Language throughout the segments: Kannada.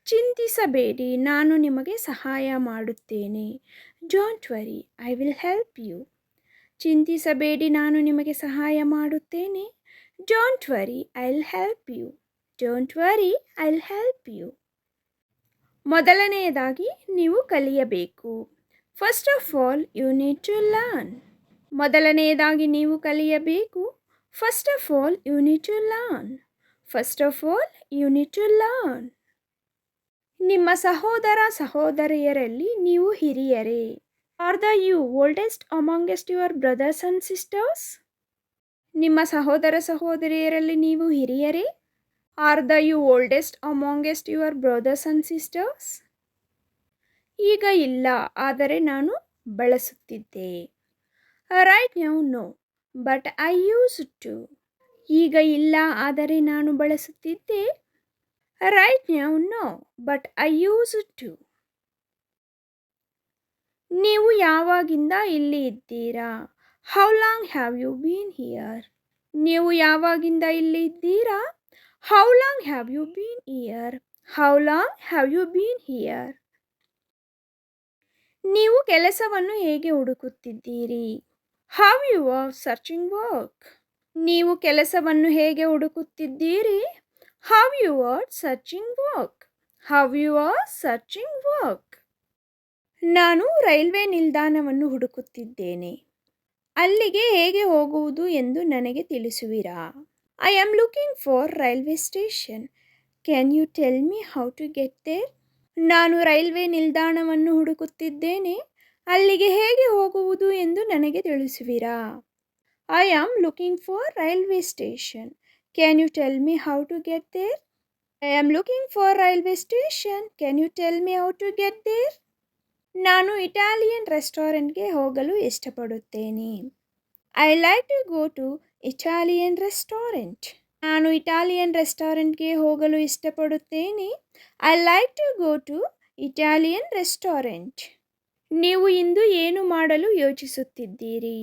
ಚಿಂತಿಸಬೇಡಿ, ನಾನು ನಿಮಗೆ ಸಹಾಯ ಮಾಡುತ್ತೇನೆ. Don't worry, I will help you. ಚಿಂತಿಸಬೇಡಿ, ನಾನು ನಿಮಗೆ ಸಹಾಯ ಮಾಡುತ್ತೇನೆ. Don't worry, I will help you. Don't worry, I will help you. ಮೊದಲನೆಯದಾಗಿ ನೀವು ಕಲಿಯಬೇಕು. First of all you need to learn. ಮೊದಲನೆಯದಾಗಿ ನೀವು ಕಲಿಯಬೇಕು. First of all you need to learn. First of all you need to learn. ನಿಮ್ಮ ಸಹೋದರ ಸಹೋದರಿಯರಲ್ಲಿ ನೀವು ಹಿರಿಯರೇ? Are the you oldest amongst your brothers and sisters? ನಿಮ್ಮ ಸಹೋದರ ಸಹೋದರಿಯರಲ್ಲಿ ನೀವು ಹಿರಿಯರೇ? Are the you oldest amongst your brothers and sisters? ಈಗ ಇಲ್ಲ, ಆದರೆ ನಾನು ಬಳಸುತ್ತಿದ್ದೆ. Right now no, but I use to. ಈಗ ಇಲ್ಲ, ಆದರೆ ನಾನು ಬಳಸುತ್ತಿದ್ದೆ. Right now no, but I use to. ನೀವು ಯಾವಾಗಿಂದ ಇಲ್ಲಿ ಇದ್ದೀರಾ? How long have you been here? ನೀವು ಯಾವಾಗಿಂದ ಇಲ್ಲಿ ಇದ್ದೀರಾ? How long have you been here? How long have you been here? ನೀವು ಕೆಲಸವನ್ನು ಹೇಗೆ ಹುಡುಕುತ್ತಿದ್ದೀರಿ? How you are searching work? ನೀವು ಕೆಲಸವನ್ನು ಹೇಗೆ ಹುಡುಕುತ್ತಿದ್ದೀರಿ? How you are searching work? How you are searching work? ನಾನು ರೈಲ್ವೆ ನಿಲ್ದಾಣವನ್ನು ಹುಡುಕುತ್ತಿದ್ದೇನೆ. ಅಲ್ಲಿಗೆ ಹೇಗೆ ಹೋಗುವುದು ಎಂದು ನನಗೆ ತಿಳಿಸುವಿರಾ? I am looking for railway station. Can you tell me how to get there? ನಾನು ರೈಲ್ವೆ ನಿಲ್ದಾಣವನ್ನು ಹುಡುಕುತ್ತಿದ್ದೇನೆ. ಅಲ್ಲಿಗೆ ಹೇಗೆ ಹೋಗುವುದು ಎಂದು ನನಗೆ ತಿಳಿಸುವಿರಾ? I am looking for railway station. Can you tell me how to get there? I am looking for railway station. Can you tell me how to get there? ನಾನು ಇಟಾಲಿಯನ್ ರೆಸ್ಟೋರೆಂಟ್ಗೆ ಹೋಗಲು ಇಷ್ಟಪಡುತ್ತೇನೆ. I like to go to Italian restaurant. ನಾನು ಇಟಾಲಿಯನ್ ರೆಸ್ಟೋರೆಂಟ್ಗೆ ಹೋಗಲು ಇಷ್ಟಪಡುತ್ತೇನೆ. I like to go to Italian restaurant. ನೀವು ಇಂದು ಏನು ಮಾಡಲು ಯೋಚಿಸುತ್ತಿದ್ದೀರಿ?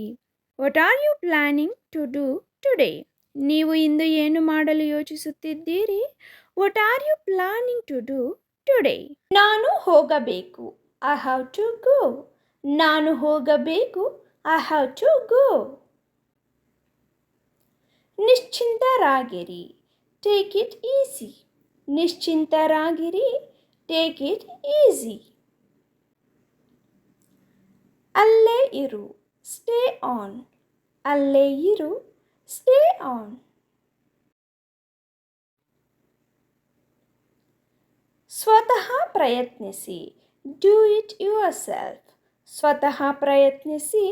What are you planning to do today? ನೀವು ಇಂದು ಏನು ಮಾಡಲು ಯೋಚಿಸುತ್ತಿದ್ದೀರಿ? What are you planning to do today? ನಾನು ಹೋಗಬೇಕು. I have to go. ನಾನು ಹೋಗಬೇಕು. I have to go. ನಿಶ್ಚಿಂತರಾಗಿರಿ. Take it easy. ನಿಶ್ಚಿಂತರಾಗಿರಿ. Take it easy. ಅಲ್ಲೇ ಇರು. Stay on. ಅಲ್ಲೇ ಇರು. Stay on. ಸ್ವತಃ ಪ್ರಯತ್ನಿಸಿ. Do it yourself. ಸ್ವತಃ ಪ್ರಯತ್ನಿಸಿ.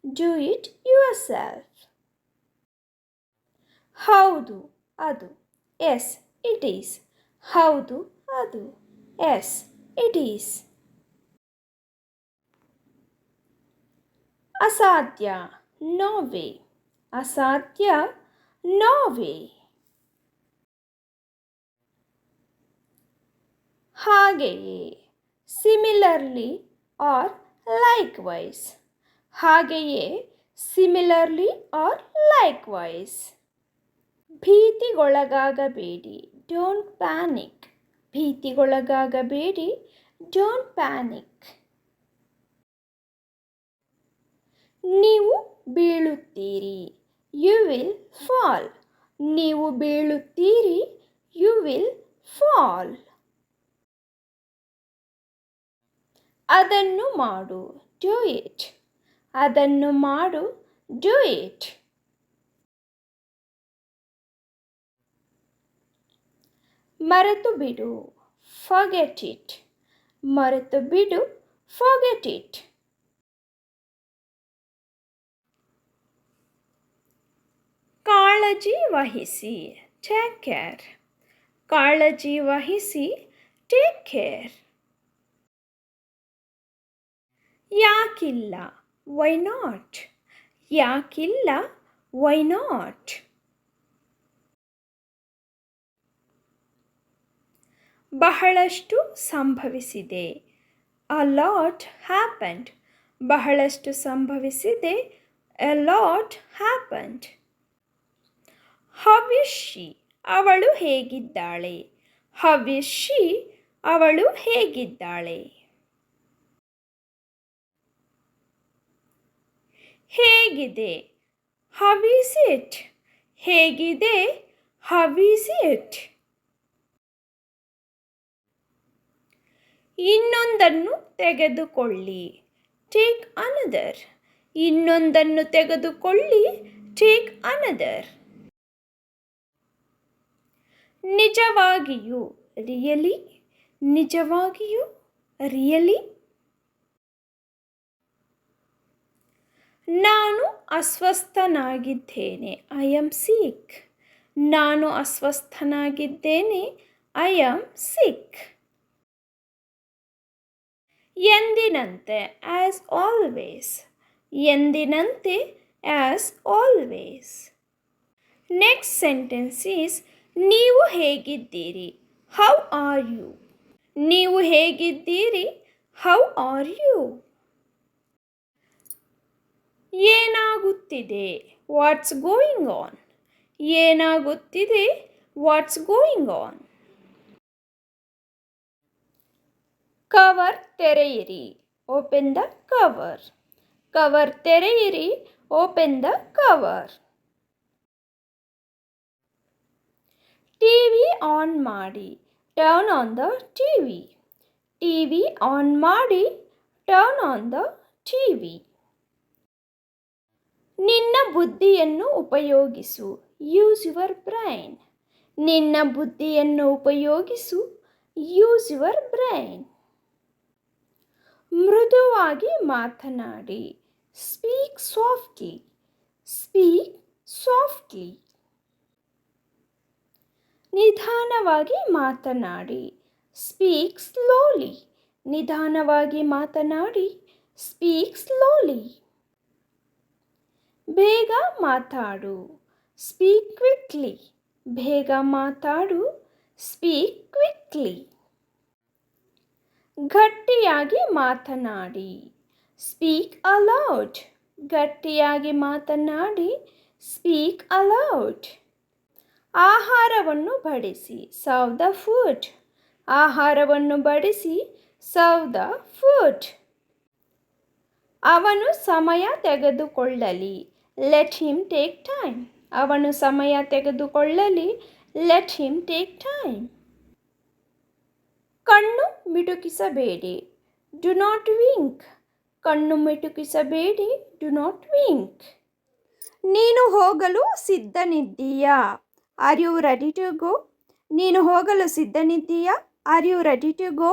Do it yourself. ಹೌದು ಅದು. Yes it is. ಹೌದು ಅದು. Yes it is. ಅಸಾಧ್ಯ. No way. ಅಸಾಧ್ಯ. No way. ಹಾಗೆಯೇ. Similarly or likewise. ಹಾಗೆಯೇ. Similarly or likewise. ಭೀತಿಗೊಳಗಾಗಬೇಡಿ. Don't panic. ಭೀತಿಗೊಳಗಾಗಬೇಡಿ. Don't panic. ನೀವು ಬೀಳುತ್ತೀರಿ. You will fall. ನೀವು ಬೀಳುತ್ತೀರಿ. You will fall. ಅದನ್ನು ಮಾಡು. Do it. ಅದನ್ನು ಮಾಡು. Do it. ಮರೆತು ಬಿಡು. Forget it. ಮರೆತು ಬಿಡು. Forget it. ಕಾಳಜಿ ವಹಿಸಿ. Take care. ಕಾಳಜಿ ವಹಿಸಿ. Take care. ಯಾಕಿಲ್ಲ. Why not. ಯಾಕಿಲ್ಲ. Why not. ಬಹಳಷ್ಟು ಸಂಭವಿಸಿದೆ. A lot happened. ಬಹಳಷ್ಟು ಸಂಭವಿಸಿದೆ. A lot happened. How is she. ಅವಳು ಹೇಗಿದ್ದಾಳೆ? How is she. ಅವಳು ಹೇಗಿದ್ದಾಳೆ? ಹೇಗಿದೆ? How is it? ಹೇಗಿದೆ? How is it? ಇನ್ನೊಂದನ್ನು ತೆಗೆದುಕೊಳ್ಳಿ. Take another. ಇನ್ನೊಂದನ್ನು ತೆಗೆದುಕೊಳ್ಳಿ. Take another. ನಿಜವಾಗಿಯೂ. ರಿಯಲಿ. ನಿಜವಾಗಿಯೂ. ರಿಯಲಿ. ನಾನು ಅಸ್ವಸ್ಥನಾಗಿದ್ದೇನೆ. ಐ ಆಮ್ ಸಿಕ್. ನಾನು ಅಸ್ವಸ್ಥನಾಗಿದ್ದೇನೆ. I am sick. ಎಂದಿನಂತೆ. As always. ಎಂದಿನಂತೆ. As always. Next sentence is ನೀವು ಹೇಗಿದ್ದೀರಿ? How are you? ನೀವು ಹೇಗಿದ್ದೀರಿ? How are you? ಏನಾಗುತ್ತಿದೆ? What's going on? ಏನಾಗುತ್ತಿದೆ? What's going on? ಕವರ್ ತೆರೆಯಿರಿ. Open the cover. ಕವರ್ ತೆರೆಯಿರಿ. Open the cover. TV on ಮಾಡಿ. Turn on the TV. TV on ಮಾಡಿ. Turn on the TV. ನಿನ್ನ ಬುದ್ಧಿಯನ್ನು ಉಪಯೋಗಿಸು. Use your brain. ನಿನ್ನ ಬುದ್ಧಿಯನ್ನು ಉಪಯೋಗಿಸು. Use your brain. ಮೃದುವಾಗಿ ಮಾತನಾಡಿ. Speak softly. Speak softly. ನಿಧಾನವಾಗಿ ಮಾತನಾಡಿ. Speak slowly. ನಿಧಾನವಾಗಿ ಮಾತನಾಡಿ. Speak slowly. ಬೇಗ ಮಾತಾಡು. Speak quickly. ಬೇಗ ಮಾತಾಡು. Speak quickly. ಗಟ್ಟಿಯಾಗಿ ಮಾತನಾಡಿ. Speak aloud. ಗಟ್ಟಿಯಾಗಿ ಮಾತನಾಡಿ. Speak aloud. ಆಹಾರವನ್ನು ಬಡಿಸಿ. Serve the food. ಆಹಾರವನ್ನು ಬಡಿಸಿ. Serve the food. ಅವನು ಸಮಯ ತೆಗೆದುಕೊಳ್ಳಲಿ. Let him take time. ಅವನು ಸಮಯ ತೆಗೆದುಕೊಳ್ಳಲಿ. Let him take time. ಕಣ್ಣು ಮಿಟುಕಿಸಬೇಡಿ. Do not Wynk. ಕಣ್ಣು ಮಿಟುಕಿಸಬೇಡಿ. Do not wink. ನೀನು ಹೋಗಲು ಸಿದ್ಧನಿದ್ದೀಯಾ? Are you ready to go? ನೀನು ಹೋಗಲು ಸಿದ್ಧನಿದ್ದೀಯಾ? Are you ready to go?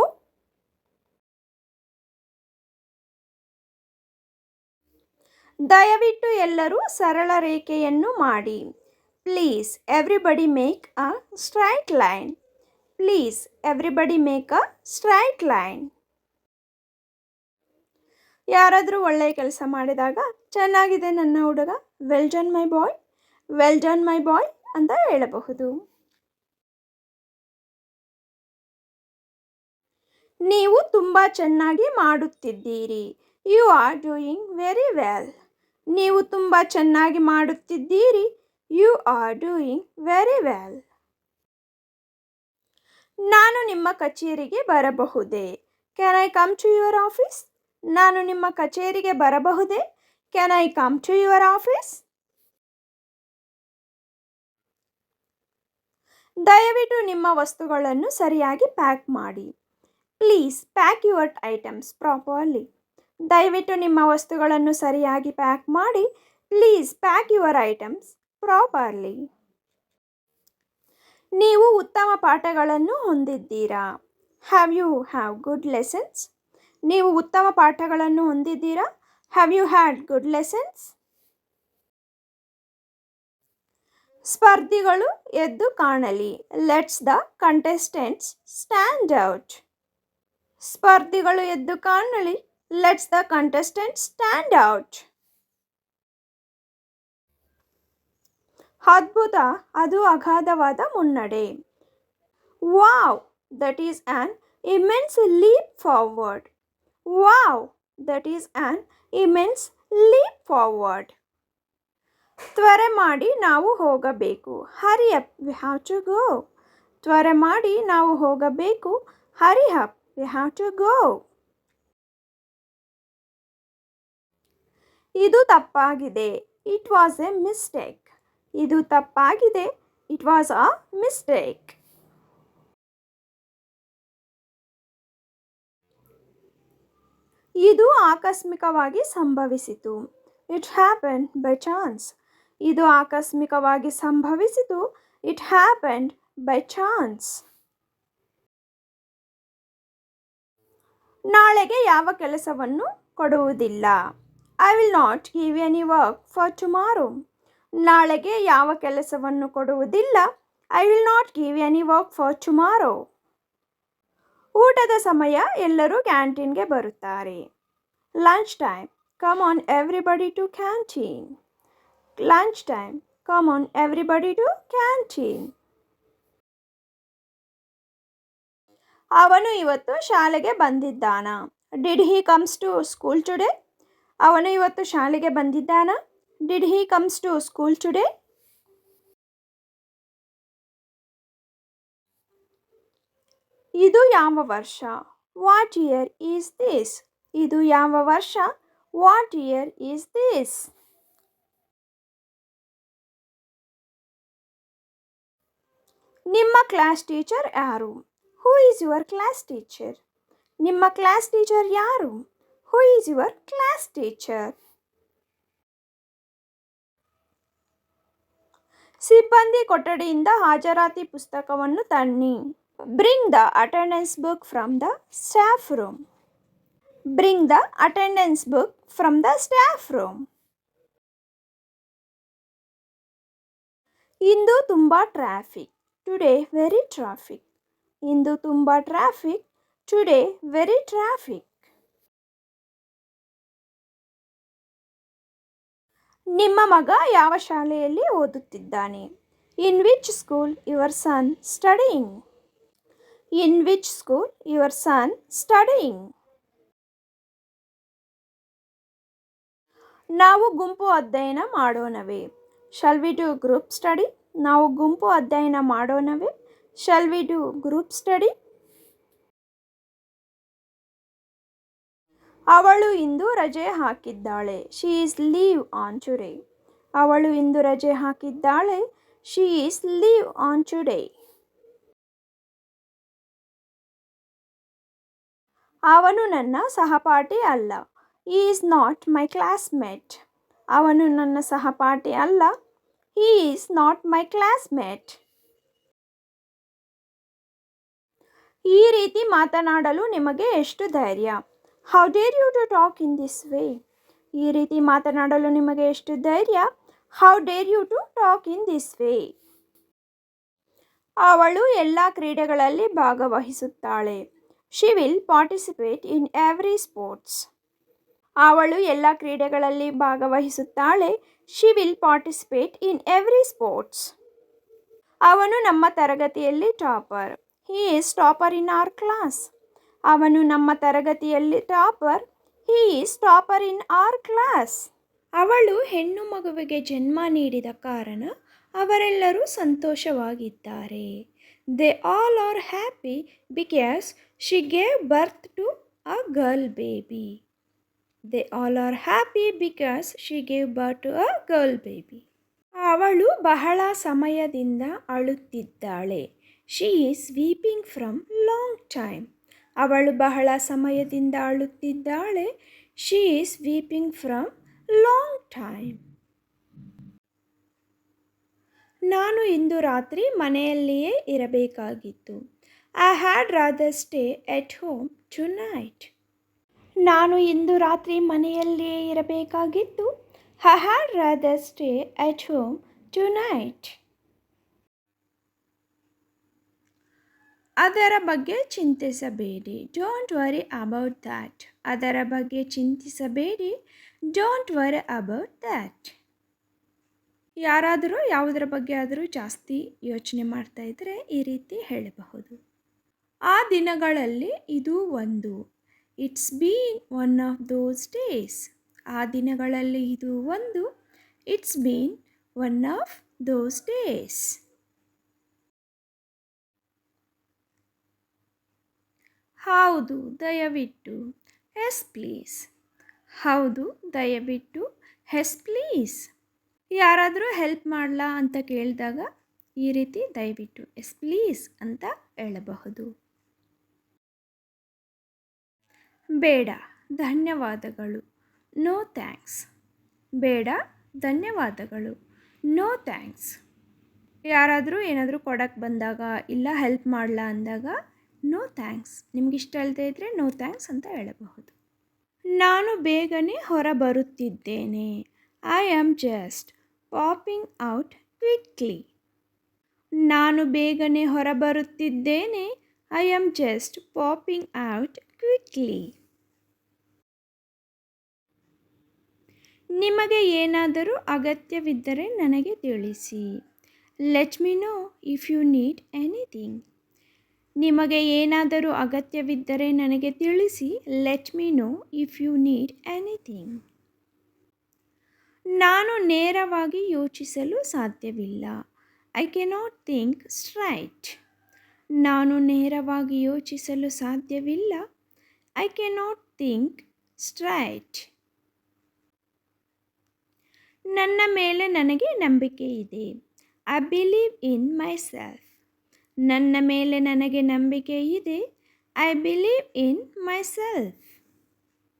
ದಯವಿಟ್ಟು ಎಲ್ಲರೂ ಸರಳ ರೇಖೆಯನ್ನು ಮಾಡಿ. Please everybody make a straight line. Please everybody make a straight line. ಯಾರಾದರೂ ಒಳ್ಳೆಯ ಕೆಲಸ ಮಾಡಿದಾಗ ಚೆನ್ನಾಗಿದೆ ನನ್ನ ಹುಡುಗ, well done my boy, well done my boy ಅಂತ ಹೇಳಬಹುದು. ನೀವು ತುಂಬ ಚೆನ್ನಾಗಿ ಮಾಡುತ್ತಿದ್ದೀರಿ. You are doing very well. ನೀವು ತುಂಬ ಚೆನ್ನಾಗಿ ಮಾಡುತ್ತಿದ್ದೀರಿ. You are doing very well. ನಾನು ನಿಮ್ಮ ಕಚೇರಿಗೆ ಬರಬಹುದೇ? Can I come to your office? ನಾನು ನಿಮ್ಮ ಕಚೇರಿಗೆ ಬರಬಹುದೇ? Can I come to your office? ದಯವಿಟ್ಟು ನಿಮ್ಮ ವಸ್ತುಗಳನ್ನು ಸರಿಯಾಗಿ ಪ್ಯಾಕ್ ಮಾಡಿ. Please pack your items properly. ದಯವಿಟ್ಟು ನಿಮ್ಮ ವಸ್ತುಗಳನ್ನು ಸರಿಯಾಗಿ ಪ್ಯಾಕ್ ಮಾಡಿ. Please pack your items properly. ನೀವು ಉತ್ತಮ ಪಾಠಗಳನ್ನು ಹೊಂದಿದ್ದೀರಾ? Have you have good lessons? ನೀವು ಉತ್ತಮ ಪಾಠಗಳನ್ನು ಹೊಂದಿದ್ದೀರಾ? Have you had good lessons? ಸ್ಪರ್ಧಿಗಳು ಎದ್ದು ಕಾಣಲಿ. Let's the contestants stand out. ಸ್ಪರ್ಧಿಗಳು ಎದ್ದು ಕಾಣಲಿ. Let's the contestants stand out. ಅದ್ಭುತ, ಅದು ಅಗಾಧವಾದ ಮುನ್ನಡೆ. Wow, that is an immense leap forward. Wow, that is an immense leap forward. ತ್ವರೆ ಮಾಡಿ, ನಾವು ಹೋಗಬೇಕು. Hurry up, we have to go. ತ್ವರೆ ಮಾಡಿ, ನಾವು ಹೋಗಬೇಕು. Hurry up, we have to go. ಇದು ತಪ್ಪಾಗಿದೆ. It was a mistake. ಇದು ತಪ್ಪಾಗಿದೆ. It was a mistake. ಇದು ಆಕಸ್ಮಿಕವಾಗಿ ಸಂಭವಿಸಿತು. It happened by chance. ಇದು ಆಕಸ್ಮಿಕವಾಗಿ ಸಂಭವಿಸಿತು. It happened by chance. ನಾಳೆಗೆ ಯಾವ ಕೆಲಸವನ್ನು ಕೊಡುವುದಿಲ್ಲ. I will not give any work for tomorrow. ನಾಳೆಗೆ ಯಾವ ಕೆಲಸವನ್ನು ಕೊಡುವುದಿಲ್ಲ. I will not give any work for tomorrow. ಊಟದ ಸಮಯ, ಎಲ್ಲರೂ ಕ್ಯಾಂಟೀನ್ಗೆ ಬರುತ್ತಾರೆ. Lunch time, come on everybody to canteen. Lunch time, come on everybody to canteen. ಅವನು ಇವತ್ತು ಶಾಲೆಗೆ ಬಂದಿದ್ದಾನಾ. Did he comes to school today. ಅವನು ಇವತ್ತು ಶಾಲೆಗೆ ಬಂದಿದ್ದಾನಾ. Did he comes to school today. ಇದು ಯಾವ ವರ್ಷ. What year is this. ಇದು ಯಾವ ವರ್ಷ. What year is this. ನಿಮ್ಮ ಕ್ಲಾಸ್ ಟೀಚರ್ ಯಾರು. Who is your class teacher. ನಿಮ್ಮ ಕ್ಲಾಸ್ ಟೀಚರ್ ಯಾರು. Who is your class teacher. ಸಿಬ್ಬಂದಿ ಕೊಠಡಿಯಿಂದ ಹಾಜರಾತಿ ಪುಸ್ತಕವನ್ನು ತನ್ನಿ. Bring the attendance book from the staff room. Bring the attendance book from the staff room. ಇಂದು ತುಂಬ ಟ್ರಾಫಿಕ್. Today very traffic. ಇಂದು ತುಂಬ ಟ್ರಾಫಿಕ್. Today very traffic. ನಿಮ್ಮ ಮಗ ಯಾವ ಶಾಲೆಯಲ್ಲಿ ಓದುತ್ತಿದ್ದಾನೆ. In which school your son studying. In which school your son studying. ನಾವು ಗುಂಪು ಅಧ್ಯಯನ ಮಾಡೋಣವೇ. Shall we do group study. ನಾವು ಗುಂಪು ಅಧ್ಯಯನ ಮಾಡೋಣವೇ. Shall we do group study. ಅವಳು ಇಂದು ರಜೆ ಹಾಕಿದ್ದಾಳೆ. She is leave on today. ಅವಳು ಇಂದು ರಜೆ ಹಾಕಿದ್ದಾಳೆ. She is leave on today. ಅವನು ನನ್ನ ಸಹಪಾಠಿ ಅಲ್ಲ. He is not my classmate. ಅವನು ನನ್ನ ಸಹಪಾಠಿ ಅಲ್ಲ. He is not my classmate. ಈ ರೀತಿ ಮಾತನಾಡಲು ನಿಮಗೆ ಎಷ್ಟು ಧೈರ್ಯ. How dare you to talk in this way. ಈ ರೀತಿ ಮಾತನಾಡಲು ನಿಮಗೆ ಎಷ್ಟು ಧೈರ್ಯ. How dare you to talk in this way. ಅವಳು ಎಲ್ಲ ಕ್ರೀಡೆಗಳಲ್ಲಿ ಭಾಗವಹಿಸುತ್ತಾಳೆ. She will participate in every sports. ಅವಳು ಎಲ್ಲ ಕ್ರೀಡೆಗಳಲ್ಲಿ ಭಾಗವಹಿಸುತ್ತಾಳೆ. She will participate in every sports. ಅವನು ನಮ್ಮ ತರಗತಿಯಲ್ಲಿ topper. He is topper in our class. ಅವನು ನಮ್ಮ ತರಗತಿಯಲ್ಲಿ topper. He is topper in our class. ಅವಳು ಹೆಣ್ಣು ಮಗುವಿಗೆ ಜನ್ಮ ನೀಡಿದ ಕಾರಣ ಅವರೆಲ್ಲರೂ ಸಂತೋಷವಾಗಿದ್ದಾರೆ. They all are happy because she gave birth to a girl baby. They all are happy because she gave birth to a girl baby. ಅವಳು ಬಹಳ ಸಮಯದಿಂದ ಅಳುತ್ತಿದ್ದಾಳೆ. She is weeping from long time. ಅವಳು ಬಹಳ ಸಮಯದಿಂದ ಅಳುತ್ತಿದ್ದಾಳೆ. She is weeping from long time. ನಾನು ಇಂದು ರಾತ್ರಿ ಮನೆಯಲ್ಲಿಯೇ ಇರಬೇಕಾಗಿತ್ತು. I had rather stay at home tonight. ನಾನು ಇಂದು ರಾತ್ರಿ ಮನೆಯಲ್ಲಿಯೇ ಇರಬೇಕಾಗಿತ್ತು. I had rather stay at home tonight. ಅದರ ಬಗ್ಗೆ ಚಿಂತಿಸಬೇಡಿ. Don't worry about that. ಅದರ ಬಗ್ಗೆ ಚಿಂತಿಸಬೇಡಿ. Don't worry about that. ಯಾರಾದರೂ ಯಾವುದರ ಬಗ್ಗೆ ಆದರೂ ಜಾಸ್ತಿ ಯೋಚನೆ ಮಾಡ್ತಾ ಇದ್ದರೆ ಈ ರೀತಿ ಹೇಳಬಹುದು. ಆ ದಿನಗಳಲ್ಲಿ ಇದು ಒಂದು. It's been one of those days. ಆ ದಿನಗಳಲ್ಲಿ ಇದು ಒಂದು. It's been one of those days. ಹೌದು ದಯವಿಟ್ಟು. Yes please. ಹೌದು ದಯವಿಟ್ಟು. Yes please. ಯಾರಾದರೂ ಹೆಲ್ಪ್ ಮಾಡಲಾ ಅಂತ ಕೇಳಿದಾಗ ಈ ರೀತಿ ದಯವಿಟ್ಟು ಎಸ್ ಪ್ಲೀಸ್ ಅಂತ ಹೇಳಬಹುದು. ಬೇಡ ಧನ್ಯವಾದಗಳು. No thanks. ಬೇಡ ಧನ್ಯವಾದಗಳು. No thanks. ಯಾರಾದರೂ ಏನಾದರೂ ಕೊಡಕ್ಕೆ ಬಂದಾಗ ಇಲ್ಲ ಹೆಲ್ಪ್ ಮಾಡಲಾ ಅಂದಾಗ ನೋ ಥ್ಯಾಂಕ್ಸ್. ನಿಮ್ಗೆ ಇಷ್ಟ ಅಲ್ಲದೆ ಇದ್ದರೆ ನೋ ಥ್ಯಾಂಕ್ಸ್ ಅಂತ ಹೇಳಬಹುದು. ನಾನು ಬೇಗನೆ ಹೊರ ಬರುತ್ತಿದ್ದೇನೆ. I am just popping out quickly. ನಾನು ಬೇಗನೆ ಹೊರಬರುತ್ತಿದ್ದೇನೆ. I am just popping out quickly. ನಿಮಗೆ ಏನಾದರೂ ಅಗತ್ಯವಿದ್ದರೆ ನನಗೆ ತಿಳಿಸಿ. Let me know if you need anything. ನಿಮಗೆ ಏನಾದರೂ ಅಗತ್ಯವಿದ್ದರೆ ನನಗೆ ತಿಳಿಸಿ. Let me know if you need anything. ನಾನು ನೇರವಾಗಿ ಯೋಚಿಸಲು ಸಾಧ್ಯವಿಲ್ಲ. I cannot think straight. ನಾನು ನೇರವಾಗಿ ಯೋಚಿಸಲು ಸಾಧ್ಯವಿಲ್ಲ. I cannot think straight. ನನ್ನ ಮೇಲೆ ನನಗೆ ನಂಬಿಕೆ ಇದೆ. I believe in my self. ನನ್ನ ಮೇಲೆ ನನಗೆ ನಂಬಿಕೆ ಇದೆ. I believe in my self.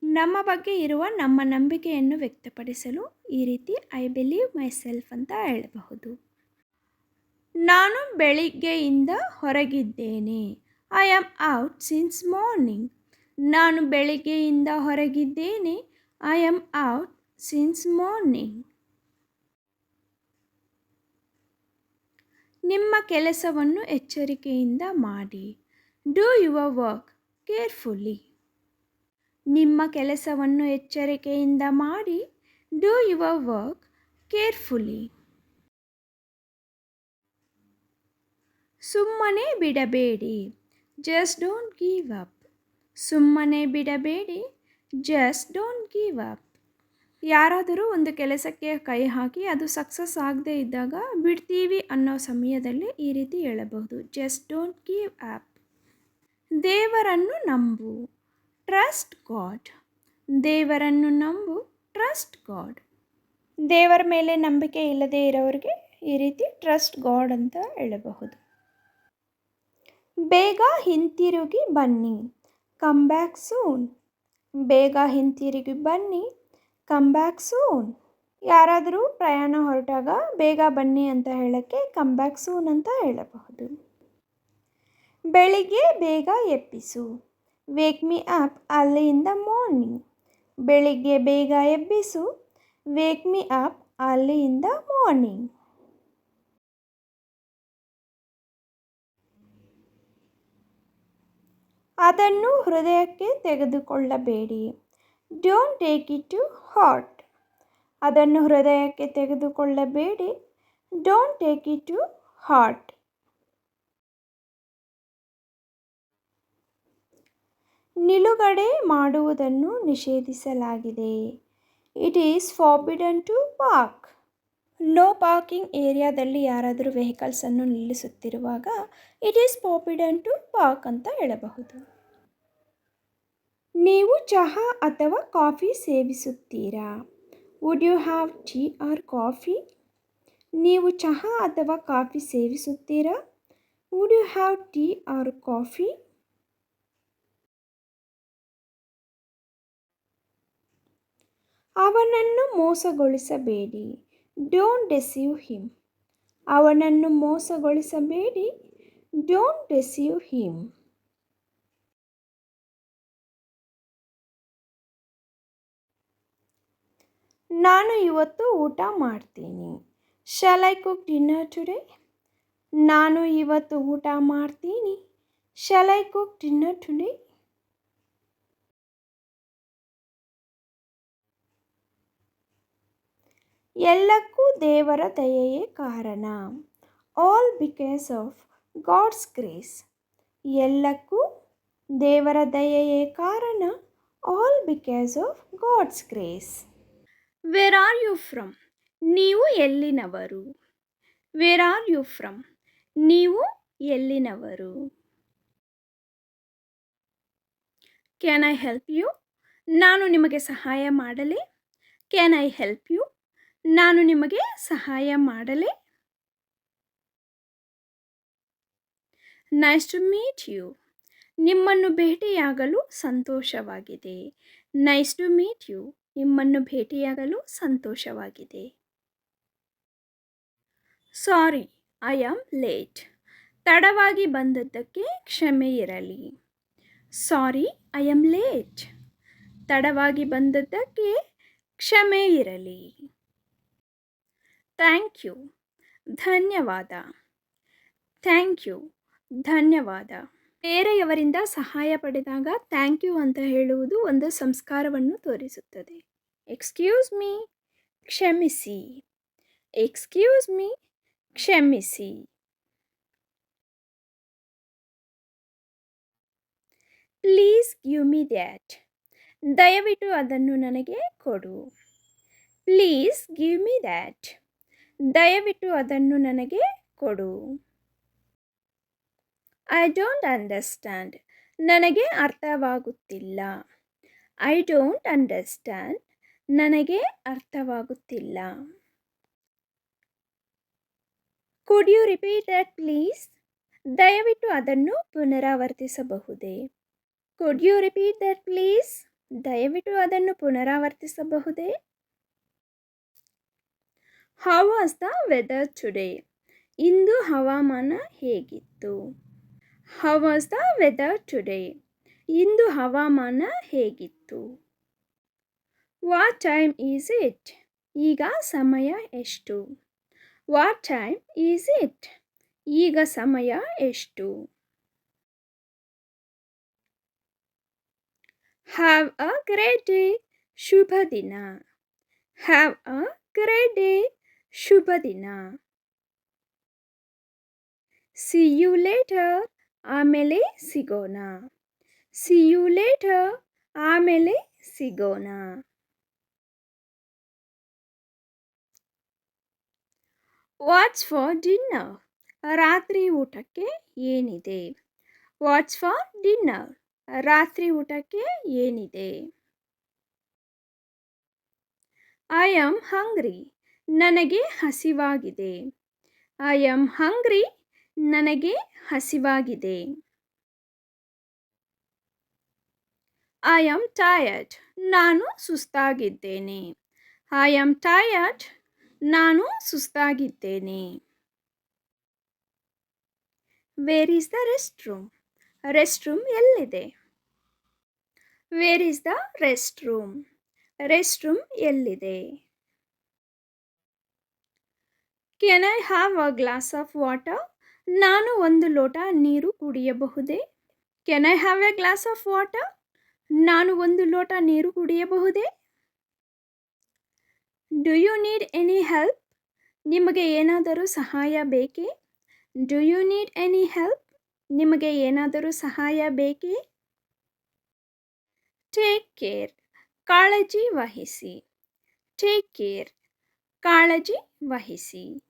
ನಮ್ಮ ಬಗ್ಗೆ ಇರುವ ನಮ್ಮ ನಂಬಿಕೆಯನ್ನು ವ್ಯಕ್ತಪಡಿಸಲು ಈ ರೀತಿ ಐ ಬಿಲೀವ್ ಮೈ ಸೆಲ್ಫ್ ಅಂತ ಹೇಳಬಹುದು. ನಾನು ಬೆಳಿಗ್ಗೆಯಿಂದ ಹೊರಗಿದ್ದೇನೆ. I am out since morning. ನಾನು ಬೆಳಿಗ್ಗೆಯಿಂದ ಹೊರಗಿದ್ದೇನೆ. I am out since morning. ನಿಮ್ಮ ಕೆಲಸವನ್ನು ಎಚ್ಚರಿಕೆಯಿಂದ ಮಾಡಿ. Do your work carefully. ನಿಮ್ಮ ಕೆಲಸವನ್ನು ಎಚ್ಚರಿಕೆಯಿಂದ ಮಾಡಿ. Do your work carefully. ಸುಮ್ಮನೆ ಬಿಡಬೇಡಿ. Just don't give up. ಸುಮ್ಮನೆ ಬಿಡಬೇಡಿ. Just don't give up. ಯಾರಾದರೂ ಒಂದು ಕೆಲಸಕ್ಕೆ ಕೈ ಹಾಕಿ ಅದು ಸಕ್ಸಸ್ ಆಗದೇ ಇದ್ದಾಗ ಬಿಡ್ತೀವಿ ಅನ್ನೋ ಸಮಯದಲ್ಲಿ ಈ ರೀತಿ ಹೇಳಬಹುದು. Just don't give up. ದೇವರನ್ನು ನಂಬು. Trust god. ದೇವರನ್ನು ನಂಬು. Trust god. ದೇವರ ಮೇಲೆ ನಂಬಿಕೆ ಇಲ್ಲದೇ ಇರೋರಿಗೆ ಈ ರೀತಿ ಟ್ರಸ್ಟ್ ಗಾಡ್ ಅಂತ ಹೇಳಬಹುದು. ಬೇಗ ಹಿಂತಿರುಗಿ ಬನ್ನಿ. Come back soon. ಬೇಗ ಹಿಂತಿರುಗಿ ಬನ್ನಿ. Come back soon. ಯಾರಾದರೂ ಪ್ರಯಾಣ ಹೊರಟಾಗ ಬೇಗ ಬನ್ನಿ ಅಂತ ಹೇಳೋಕ್ಕೆ ಕಮ್ ಬ್ಯಾಕ್ ಸೂನ್ ಅಂತ ಹೇಳಬಹುದು. ಬೆಳಿಗ್ಗೆ ಬೇಗ ಎಬ್ಬಿಸು. Wake me up early in the morning. ಬೆಳಿಗ್ಗೆ ಬೇಗ ಎಬ್ಬಿಸು. Wake me up early in the morning. ಅದನ್ನು ಹೃದಯಕ್ಕೆ ತೆಗೆದುಕೊಳ್ಳಬೇಡಿ. Don't take it to heart. ಅದನ್ನು ಹೃದಯಕ್ಕೆ ತೆಗೆದುಕೊಳ್ಳಬೇಡಿ. Don't take it to heart. ನಿಲುಗಡೆ ಮಾಡುವುದನ್ನು ನಿಷೇಧಿಸಲಾಗಿದೆ. It is forbidden to park. No parking ಏರಿಯಾದಲ್ಲಿ ಯಾರಾದರೂ ವೆಹಿಕಲ್ಸನ್ನು ನಿಲ್ಲಿಸುತ್ತಿರುವಾಗ it is forbidden to park ಅಂತ ಹೇಳಬಹುದು. ನೀವು ಚಹಾ ಅಥವಾ ಕಾಫಿ ಸೇವಿಸುತ್ತೀರಾ? Would you have tea or coffee? ನೀವು ಚಹಾ ಅಥವಾ ಕಾಫಿ ಸೇವಿಸುತ್ತೀರಾ? Would you have tea or coffee? ಅವನನ್ನು ಮೋಸಗೊಳಿಸಬೇಡಿ. Don't ಡೆಸೀವ್ him. ಅವನನ್ನು ಮೋಸಗೊಳಿಸಬೇಡಿ. Don't ಡೆಸೀವ್ him. ನಾನು ಇವತ್ತು ಊಟ ಮಾಡ್ತೀನಿ. Shall I cook dinner today? ನಾನು ಇವತ್ತು ಊಟ ಮಾಡ್ತೀನಿ. Shall I cook dinner today? ಎಲ್ಲಕ್ಕೂ ದೇವರ ದಯೆಯೇ ಕಾರಣ. All because of God's grace. ಎಲ್ಲಕ್ಕೂ ದೇವರ ದಯೆಯೇ ಕಾರಣ. All because of God's grace. Where are you from? ನೀವು ಎಲ್ಲಿನವರು? Where are you from? ನೀವು ಎಲ್ಲಿನವರು? Can I help you? ನಾನು ನಿಮಗೆ ಸಹಾಯ ಮಾಡಲೇ? Can I help you? ನಾನು ನಿಮಗೆ ಸಹಾಯ ಮಾಡಲೇ? Nice to meet you. ನಿಮ್ಮನ್ನು ಭೇಟಿಯಾಗಲು ಸಂತೋಷವಾಗಿದೆ. Nice to meet you. ನಿಮ್ಮನ್ನು ಭೇಟಿಯಾಗಲು ಸಂತೋಷವಾಗಿದೆ. Sorry, I am late. ತಡವಾಗಿ ಬಂದದ್ದಕ್ಕೆ ಕ್ಷಮೆ ಇರಲಿ. Sorry, I am late. ತಡವಾಗಿ ಬಂದದ್ದಕ್ಕೆ ಕ್ಷಮೆ ಇರಲಿ. Thank you. ಧನ್ಯವಾದ. Thank you. ಧನ್ಯವಾದ. ಬೇರೆಯವರಿಂದ ಸಹಾಯ ಪಡೆದಾಗ ಥ್ಯಾಂಕ್ ಯು ಅಂತ ಹೇಳುವುದು ಒಂದು ಸಂಸ್ಕಾರವನ್ನು ತೋರಿಸುತ್ತದೆ. ಎಕ್ಸ್ಕ್ಯೂಸ್ ಮೀ, ಕ್ಷಮಿಸಿ. ಎಕ್ಸ್ಕ್ಯೂಸ್ ಮೀ, ಕ್ಷಮಿಸಿ. Please give me that. ದಯವಿಟ್ಟು ಅದನ್ನು ನನಗೆ ಕೊಡು. Please give me that. ದಯವಿಟ್ಟು ಅದನ್ನು ನನಗೆ ಕೊಡು. I don't understand. ನನಗೆ ಅರ್ಥವಾಗುತ್ತಿಲ್ಲ. I don't understand. ನನಗೆ ಅರ್ಥವಾಗುತ್ತಿಲ್ಲ. Could you repeat that please? ದಯವಿಟ್ಟು ಅದನ್ನು ಪುನರಾವರ್ತಿಸಬಹುದೇ? Could you repeat that please? ದಯವಿಟ್ಟು ಅದನ್ನು ಪುನರಾವರ್ತಿಸಬಹುದೇ? How was the weather today? ಇಂದು ಹವಾಮಾನ ಹೇಗಿತ್ತು? How was the weather today? ಇಂದು ಹವಾಮಾನ ಹೇಗಿತ್ತು? What time is it? ಈಗ ಸಮಯ ಎಷ್ಟು? What time is it? ಈಗ ಸಮಯ ಎಷ್ಟು? Have a great day. ಶುಭ ದಿನ. Have a great day. ಶುಭ ದಿನ. See you later. ಆಮೇಲೆ ಸಿಗೋಣ. See you later. ಆಮೇಲೆ ಸಿಗೋಣ. What's for dinner? ರಾತ್ರಿ ಊಟಕ್ಕೆ ಏನಿದೆ? What's for dinner? ರಾತ್ರಿ ಊಟಕ್ಕೆ ಏನಿದೆ? I am hungry. ನನಗೆ ಹಸಿವಾಗಿದೆ. I am hungry. ನನಗೆ ಹಸಿವಾಗಿದೆ. I am tired. ನಾನು ಸುಸ್ತಾಗಿದ್ದೇನೆ. I am tired. ನಾನು ಸುಸ್ತಾಗಿದ್ದೇನೆ. Where is the rest room? Rest room ಎಲ್ಲಿದೆ? Where is the rest room? Rest room ಎಲ್ಲಿದೆ? Can I have a glass of water? ನಾನು ಒಂದು ಲೋಟ ನೀರು ಕುಡಿಯಬಹುದೇ? Can I have a glass of water? ನಾನು ಒಂದು ಲೋಟ ನೀರು ಕುಡಿಯಬಹುದೇ? Do you need any help? ನಿಮಗೆ ಏನಾದರೂ ಸಹಾಯ ಬೇಕೇ? Do you need any help? ನಿಮಗೆ ಏನಾದರೂ ಸಹಾಯ ಬೇಕೇ? Take care. ಕಾಳಜಿ ವಹಿಸಿ. Take care. ಕಾಳಜಿ ವಹಿಸಿ.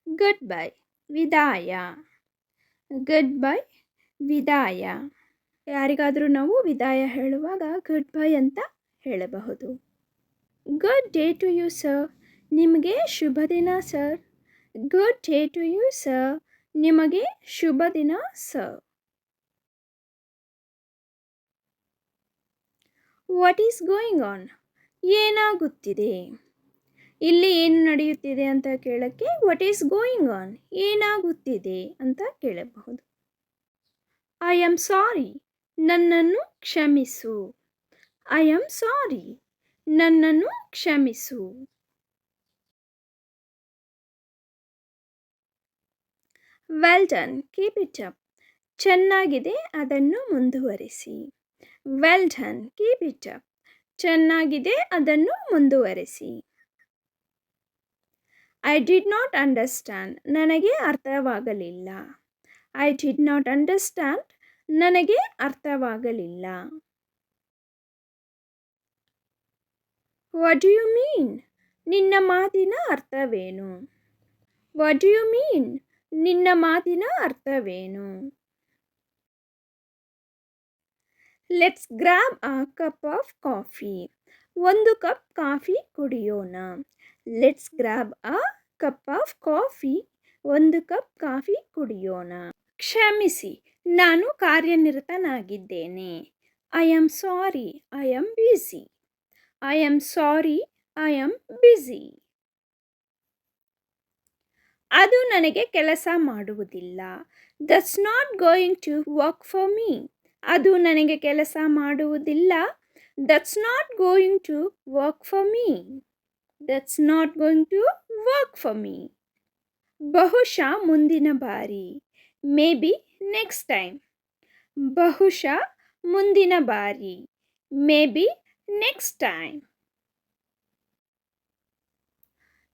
Goodbye. ವಿದಾಯ. Goodbye. ವಿದಾಯ. ಯಾರಿಗಾದರೂ ನಾವು ವಿದಾಯ ಹೇಳುವಾಗ ಗುಡ್ ಬೈ ಅಂತ ಹೇಳಬಹುದು. Good day to you sir. ನಿಮಗೆ ಶುಭ ದಿನ sir. Good day to you sir. ನಿಮಗೆ ಶುಭ ದಿನ sir. What is going on? ಏನಾಗುತ್ತಿದೆ? ಇಲ್ಲಿ ಏನು ನಡೆಯುತ್ತಿದೆ ಅಂತ ಕೇಳಕ್ಕೆ ವಾಟ್ ಈಸ್ ಗೋಯಿಂಗ್ ಆನ್? ಏನಾಗುತ್ತಿದೆ ಅಂತ ಕೇಳಬಹುದು. I am sorry. ನನ್ನನ್ನು ಕ್ಷಮಿಸು. I am sorry. ನನ್ನನ್ನು ಕ್ಷಮಿಸು. Well done. Keep it up. ಚೆನ್ನಾಗಿದೆ, ಅದನ್ನು ಮುಂದುವರಿಸಿ. Well done. Keep it up. ಚೆನ್ನಾಗಿದೆ, ಅದನ್ನು ಮುಂದುವರಿಸಿ. I did not understand. ನನಗೆ ಅರ್ಥವಾಗಲಿಲ್ಲ. I did not understand. ನನಗೆ ಅರ್ಥವಾಗಲಿಲ್ಲ. What do you mean? ನಿನ್ನ ಮಾತಿನ ಅರ್ಥವೇನು? What do you mean? ನಿನ್ನ ಮಾತಿನ ಅರ್ಥವೇನು? Let's grab a cup of coffee. ಒಂದು ಕಪ್ ಕಾಫಿ ಕುಡಿಯೋಣ. Let's grab a cup of coffee. ಒಂದು ಕಪ್ ಕಾಫಿ ಕುಡಿಯೋಣ. ಕ್ಷಮಿಸಿ, ನಾನು ಕಾರ್ಯನಿರತನಾಗಿದ್ದೇನೆ. I am sorry, I am busy. I am sorry, I am busy. ಅದು ನನಗೆ ಕೆಲಸ ಮಾಡುವುದಿಲ್ಲ. That's not going to work for me. ಅದು ನನಗೆ ಕೆಲಸ ಮಾಡುವುದಿಲ್ಲ. That's not going to work for me. That's not going to work for me. ಬಹುಶಃ ಮುಂದಿನ ಬಾರಿ. Maybe next time. ಬಹುಶಃ ಮುಂದಿನ ಬಾರಿ. Maybe next time.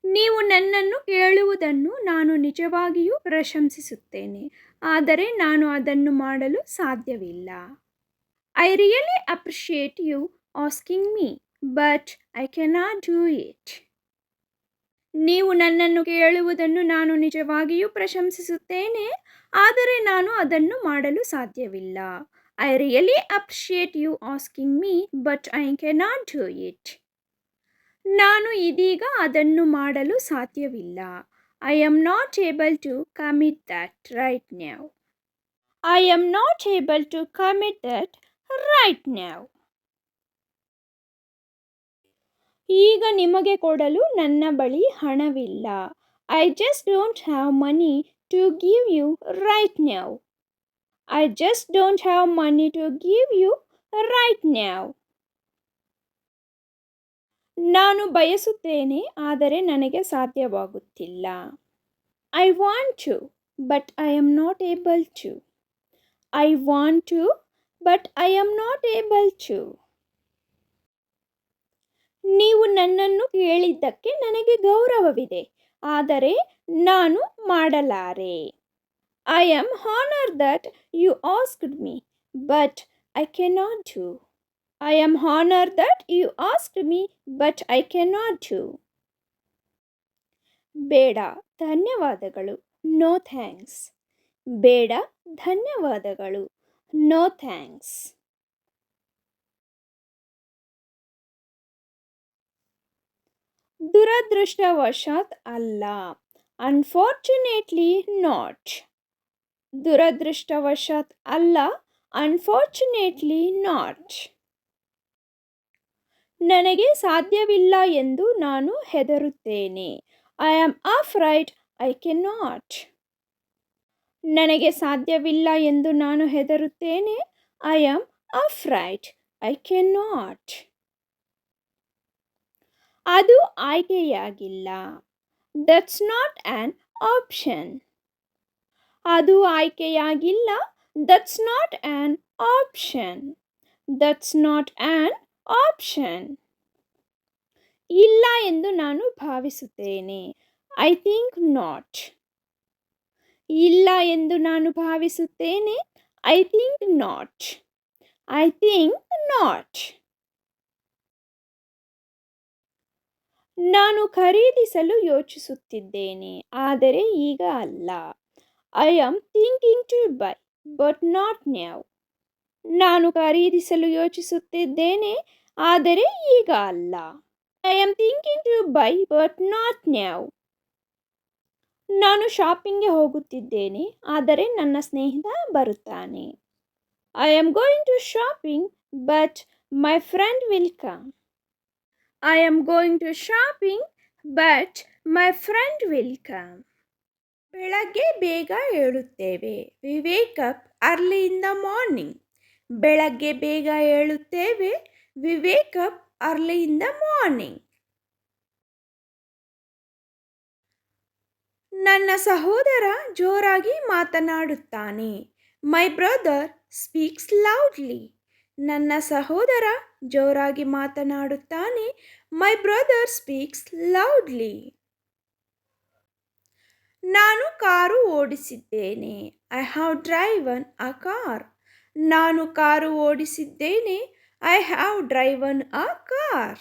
ನೀವು ನನ್ನನ್ನು ಕೇಳುವುದನ್ನು ನಾನು ನಿಜವಾಗಿಯೂ ಪ್ರಶಂಸಿಸುತ್ತೇನೆ, ಆದರೆ ನಾನು ಅದನ್ನು ಮಾಡಲು ಸಾಧ್ಯವಿಲ್ಲ. I really appreciate you asking me, but I cannot do it. ನೀವು ನನ್ನನ್ನು ಕೇಳುವುದನ್ನು ನಾನು ನಿಜವಾಗಿಯೂ ಪ್ರಶಂಸಿಸುತ್ತೇನೆ, ಆದರೆ ನಾನು ಅದನ್ನು ಮಾಡಲು ಸಾಧ್ಯವಿಲ್ಲ. I really appreciate you asking me, but I cannot do it. ನಾನು ಇದೀಗ ಅದನ್ನು ಮಾಡಲು ಸಾಧ್ಯವಿಲ್ಲ. I am not able to commit that right now. I am not able to commit that right now. ಈಗ ನಿಮಗೆ ಕೊಡಲು ನನ್ನ ಬಳಿ ಹಣವಿಲ್ಲ. I just don't have money to give you right now. I just don't have money to give you right now. ನಾನು ಬಯಸುತ್ತೇನೆ, ಆದರೆ ನನಗೆ ಸಾಧ್ಯವಾಗುತ್ತಿಲ್ಲ. I want to, but I am not able to. I want to, but I am not able to. ನೀವು ನನ್ನನ್ನು ಕೇಳಿದ್ದಕ್ಕೆ ನನಗೆ ಗೌರವವಿದೆ, ಆದರೆ ನಾನು ಮಾಡಲಾರೆ. I am honour that you asked me, but I cannot do. I am honour that you asked me, but I cannot do. ಬೇಡ, ಧನ್ಯವಾದಗಳು. No thanks. ಬೇಡ, ಧನ್ಯವಾದಗಳು. No thanks. ದುರದೃಷ್ಟವಶಾತ್ ಅಲ್ಲ. Unfortunately not. ದುರದೃಷ್ಟವಶಾತ್ ಅಲ್ಲ. Unfortunately not. ನನಗೆ ಸಾಧ್ಯವಿಲ್ಲ ಎಂದು ನಾನು ಹೆದರುತ್ತೇನೆ. I am afraid I cannot. ನನಗೆ ಸಾಧ್ಯವಿಲ್ಲ ಎಂದು ನಾನು ಹೆದರುತ್ತೇನೆ. I am afraid I cannot. ಅದು ಆಯ್ಕೆಯಾಗಿಲ್ಲ. That's not an option. ಅದು ಆಯ್ಕೆಯಾಗಿಲ್ಲ. That's not an option. That's not an option. ಇಲ್ಲ ಎಂದು ನಾನು ಭಾವಿಸುತ್ತೇನೆ. I think not. ಇಲ್ಲ ಎಂದು ನಾನು ಭಾವಿಸುತ್ತೇನೆ. I think not. I think not. ನಾನು ಖರೀದಿಸಲು ಯೋಚಿಸುತ್ತಿದ್ದೇನೆ, ಆದರೆ ಈಗ ಅಲ್ಲ. I am thinking to buy, but not now. ನಾನು ಖರೀದಿಸಲು ಯೋಚಿಸುತ್ತಿದ್ದೇನೆ, ಆದರೆ ಈಗ ಅಲ್ಲ. I am thinking to buy, but not now. ನಾನು ಶಾಪಿಂಗ್ಗೆ ಹೋಗುತ್ತಿದ್ದೇನೆ, ಆದರೆ ನನ್ನ ಸ್ನೇಹಿತ ಬರುತ್ತಾನೆ. I am going to shopping, but my friend will come. I am going to shopping, but my friend will come. ಬೆಳಗ್ಗೆ ಬೇಗ ಏಳುತ್ತೇವೆ. We wake up early in the morning. ಬೆಳಗ್ಗೆ ಬೇಗ ಏಳುತ್ತೇವೆ. We wake up early in the morning. ನನ್ನ ಸಹೋದರ ಜೋರಾಗಿ ಮಾತನಾಡುತ್ತಾನೆ. My brother speaks loudly. ನನ್ನ ಸಹೋದರ ಜೋರಾಗಿ ಮಾತನಾಡುತ್ತಾನೆ. My brother speaks loudly. ನಾನು ಕಾರು ಓಡಿಸಿದ್ದೇನೆ. I have driven a car. ನಾನು ಕಾರು ಓಡಿಸಿದ್ದೇನೆ. I have driven a car.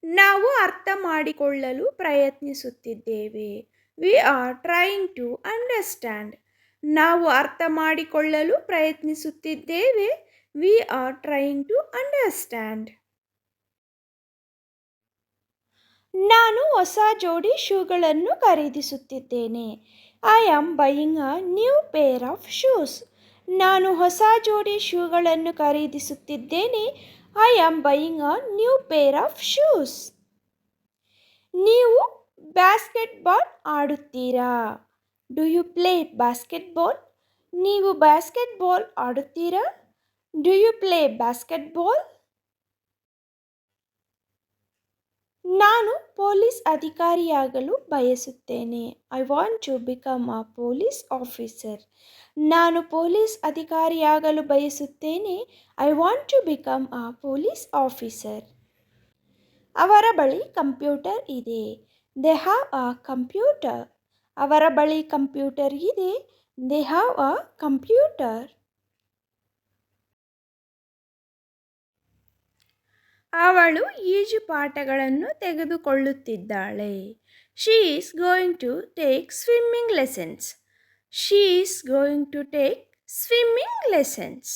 ನಾವು ಅರ್ಥ ಮಾಡಿಕೊಳ್ಳಲು ಪ್ರಯತ್ನಿಸುತ್ತಿದ್ದೇವೆ. We are trying to understand. ನಾವು ಅರ್ಥ ಮಾಡಿಕೊಳ್ಳಲು ಪ್ರಯತ್ನಿಸುತ್ತಿದ್ದೇವೆ. We are trying to understand. ನಾನು ಹೊಸ ಜೋಡಿ ಶೂಗಳನ್ನು ಖರೀದಿಸುತ್ತಿದ್ದೇನೆ. I am buying a new pair of shoes. ನಾನು ಹೊಸ ಜೋಡಿ ಶೂಗಳನ್ನು ಖರೀದಿಸುತ್ತಿದ್ದೇನೆ. I am buying a new pair of shoes. ನೀವು ಬಾಸ್ಕೆಟ್ಬಾಲ್ ಆಡುತ್ತೀರಾ? Do you play basketball? ನೀವು ಬಾಸ್ಕೆಟ್ಬಾಲ್ ಆಡುತ್ತೀರಾ? Do you play basketball? ನಾನು ಪೊಲೀಸ್ ಅಧಿಕಾರಿಯಾಗಲು ಬಯಸುತ್ತೇನೆ. I want to become a police officer. ನಾನು ಪೊಲೀಸ್ ಅಧಿಕಾರಿಯಾಗಲು ಬಯಸುತ್ತೇನೆ. I want to become a police officer. ಅವರ ಬಳಿ ಕಂಪ್ಯೂಟರ್ ಇದೆ. They have a computer. ಅವರ ಬಳಿ ಕಂಪ್ಯೂಟರ್ ಇದೆ. They have a computer. ಅವಳು ಈಜುಪಾಠಗಳನ್ನು ತೆಗೆದುಕೊಳ್ಳುತ್ತಿದ್ದಾಳೆ. She is going to take swimming lessons. She is going to take swimming lessons.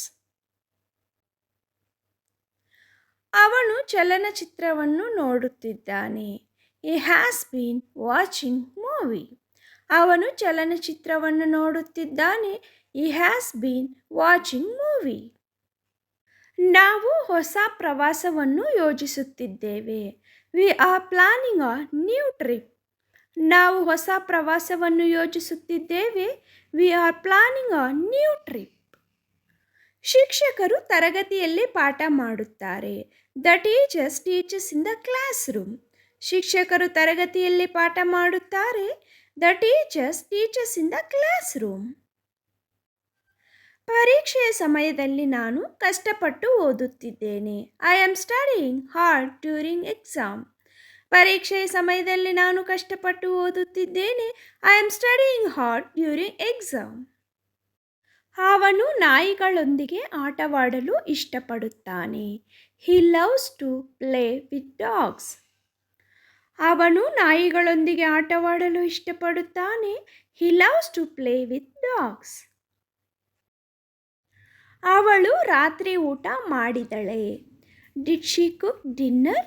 ಅವನು ಚಲನಚಿತ್ರವನ್ನು ನೋಡುತ್ತಿದ್ದಾನೆ. He has been watching movie. ಅವನು ಚಲನಚಿತ್ರವನ್ನು ನೋಡುತ್ತಿದ್ದಾನೆ. He has been watching movie. ನಾವು ಹೊಸ ಪ್ರವಾಸವನ್ನು ಯೋಜಿಸುತ್ತಿದ್ದೇವೆ. We are planning a new trip. ನಾವು ಹೊಸ ಪ್ರವಾಸವನ್ನು ಯೋಜಿಸುತ್ತಿದ್ದೇವೆ. We are planning a new trip. ಶಿಕ್ಷಕರು ತರಗತಿಯಲ್ಲಿ ಪಾಠ ಮಾಡುತ್ತಾರೆ. The teachers teaches in the classroom. ಶಿಕ್ಷಕರು ತರಗತಿಯಲ್ಲಿ ಪಾಠ ಮಾಡುತ್ತಾರೆ. The teachers teaches in the classroom. ಪರೀಕ್ಷೆಯ ಸಮಯದಲ್ಲಿ ನಾನು ಕಷ್ಟಪಟ್ಟು ಓದುತ್ತಿದ್ದೇನೆ. I am studying hard during exam. ಪರೀಕ್ಷೆಯ ಸಮಯದಲ್ಲಿ ನಾನು ಕಷ್ಟಪಟ್ಟು ಓದುತ್ತಿದ್ದೇನೆ. I am studying hard during exam. ಅವನು ನಾಯಿಗಳೊಂದಿಗೆ ಆಟವಾಡಲು ಇಷ್ಟಪಡುತ್ತಾನೆ. He loves to play with dogs. ಅವನು ನಾಯಿಗಳೊಂದಿಗೆ ಆಟವಾಡಲು ಇಷ್ಟಪಡುತ್ತಾನೆ. He loves to play with dogs. ಅವಳು ರಾತ್ರಿ ಊಟ ಮಾಡಿದಳೆ. Did she cook dinner?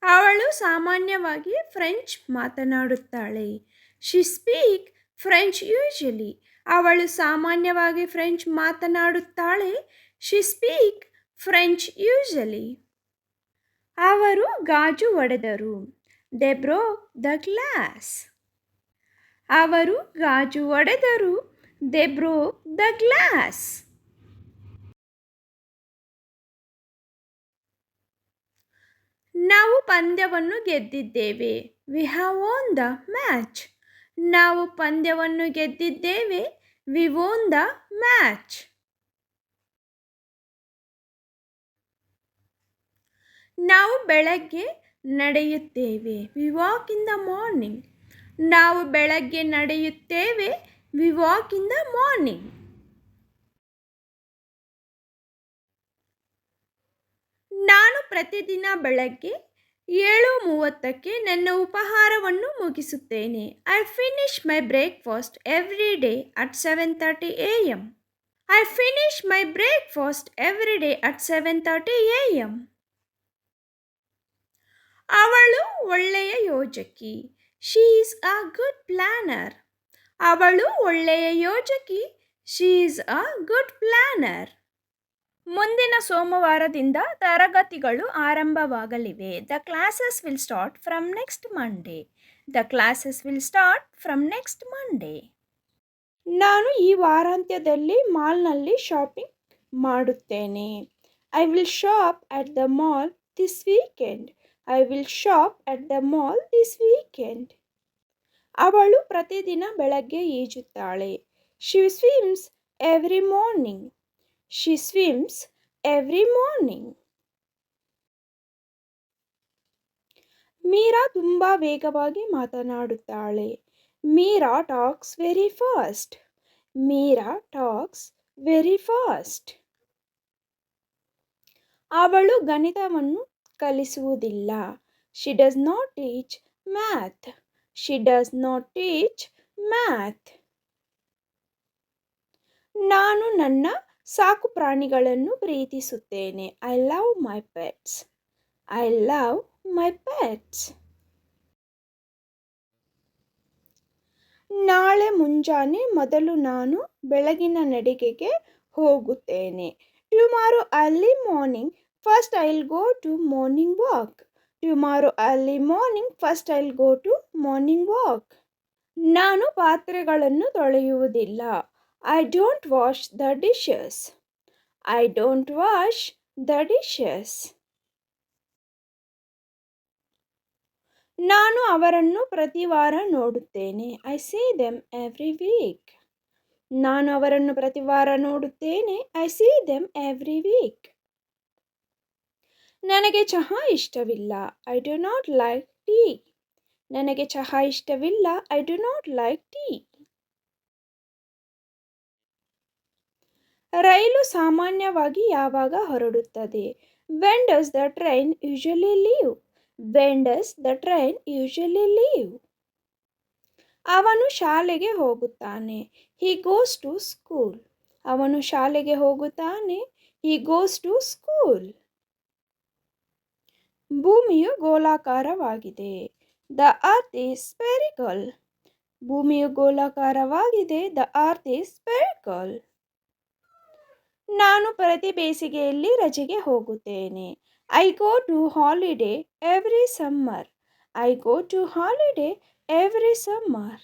ಅವಳು ಸಾಮಾನ್ಯವಾಗಿ ಫ್ರೆಂಚ್ ಮಾತನಾಡುತ್ತಾಳೆ. She speak French usually. ಅವಳು ಸಾಮಾನ್ಯವಾಗಿ ಫ್ರೆಂಚ್ ಮಾತನಾಡುತ್ತಾಳೆ. She speak French usually. ಅವರು ಗಾಜು ಒಡೆದರು. They broke the glass. ಅವರು ಗಾಜು ಒಡೆದರು. They broke the glass. ನಾವು ಪಂದ್ಯವನ್ನು ಗೆದ್ದಿದ್ದೇವೆ. We have won the match. ನಾವು ಪಂದ್ಯವನ್ನು ಗೆದ್ದಿದ್ದೇವೆ. We won the match. ನಾವು ಬೆಳಗ್ಗೆ ನಡೆಯುತ್ತೇವೆ. We walk in the morning. ನಾವು ಬೆಳಗ್ಗೆ ನಡೆಯುತ್ತೇವೆ. We walk in the morning. ನಾನು ಪ್ರತಿದಿನ ಬೆಳಗ್ಗೆ 7:30ಕ್ಕೆ ನನ್ನ ಉಪಹಾರವನ್ನು ಮುಗಿಸುತ್ತೇನೆ. I finish my breakfast every day at 7:30 AM. I finish my breakfast every day at 7:30 AM. ಅವಳು ಒಳ್ಳೆಯ ಯೋಜಕಿ. She is a good planner. ಅವಳು ಒಳ್ಳೆಯ ಯೋಜಕಿ. She is a good planner. ಮುಂದಿನ ಸೋಮವಾರದಿಂದ ತರಗತಿಗಳು ಆರಂಭವಾಗಲಿವೆ. The classes will start from next Monday. The classes will start from next Monday. ನಾನು ಈ ವಾರಾಂತ್ಯದಲ್ಲಿ ಮಾಲ್ನಲ್ಲಿ ಶಾಪಿಂಗ್ ಮಾಡುತ್ತೇನೆ. I will shop at the mall this weekend. I will shop at the mall this weekend. ಅವಳು ಪ್ರತಿದಿನ ಬೆಳಗ್ಗೆ ಈಜುತ್ತಾಳೆ. She swims every morning. She swims every morning. Meera ತುಂಬ ವೇಗವಾಗಿ ಮಾತನಾಡುತ್ತಾಳೆ. Meera talks very fast. Meera talks very fast. ಅವಳು ಗಣಿತವನ್ನು ಕಲಿಸುವುದಿಲ್ಲ. She does not teach math. She does not teach math. ನಾನು ನನ್ನ ಸಾಕು ಪ್ರಾಣಿಗಳನ್ನು ಪ್ರೀತಿಸುತ್ತೇನೆ. I love my pets. I love my pets. ನಾಳೆ ಮುಂಜಾನೆ ಮೊದಲು ನಾನು ಬೆಳಗಿನ ನಡಿಗೆಗೆ ಹೋಗುತ್ತೇನೆ. Tomorrow early morning first I will go to morning walk. Tomorrow early morning first I will go to morning walk. ನಾನು ಪಾತ್ರೆಗಳನ್ನು ತೊಳೆಯುವುದಿಲ್ಲ. I don't wash the dishes. I don't wash the dishes. ನಾನು ಅವರನ್ನು ಪ್ರತಿ ವಾರ ನೋಡುತ್ತೇನೆ. I see them every week. ನಾನು ಅವರನ್ನು ಪ್ರತಿ ವಾರ ನೋಡುತ್ತೇನೆ. I see them every week. ನನಗೆ ಚಹಾ ಇಷ್ಟವಿಲ್ಲ. I do not like tea. ನನಗೆ ಚಹಾ ಇಷ್ಟವಿಲ್ಲ. I do not like tea. ರೈಲು ಸಾಮಾನ್ಯವಾಗಿ ಯಾವಾಗ ಹೊರಡುತ್ತದೆ? When does the train usually leave? When does the train usually leave? ಅವನು ಶಾಲೆಗೆ ಹೋಗುತ್ತಾನೆ. He goes to school. ಅವನು ಶಾಲೆಗೆ ಹೋಗುತ್ತಾನೆ. He goes to school. ಭೂಮಿಯು ಗೋಲಾಕಾರವಾಗಿದೆ. The earth is spherical. ಭೂಮಿಯು ಗೋಲಾಕಾರವಾಗಿದೆ. The earth is spherical. ನಾನು ಪ್ರತಿ ಬೇಸಿಗೆಯಲ್ಲಿ ರಜೆಗೆ ಹೋಗುತ್ತೇನೆ. I go to holiday every summer. I go to holiday every summer.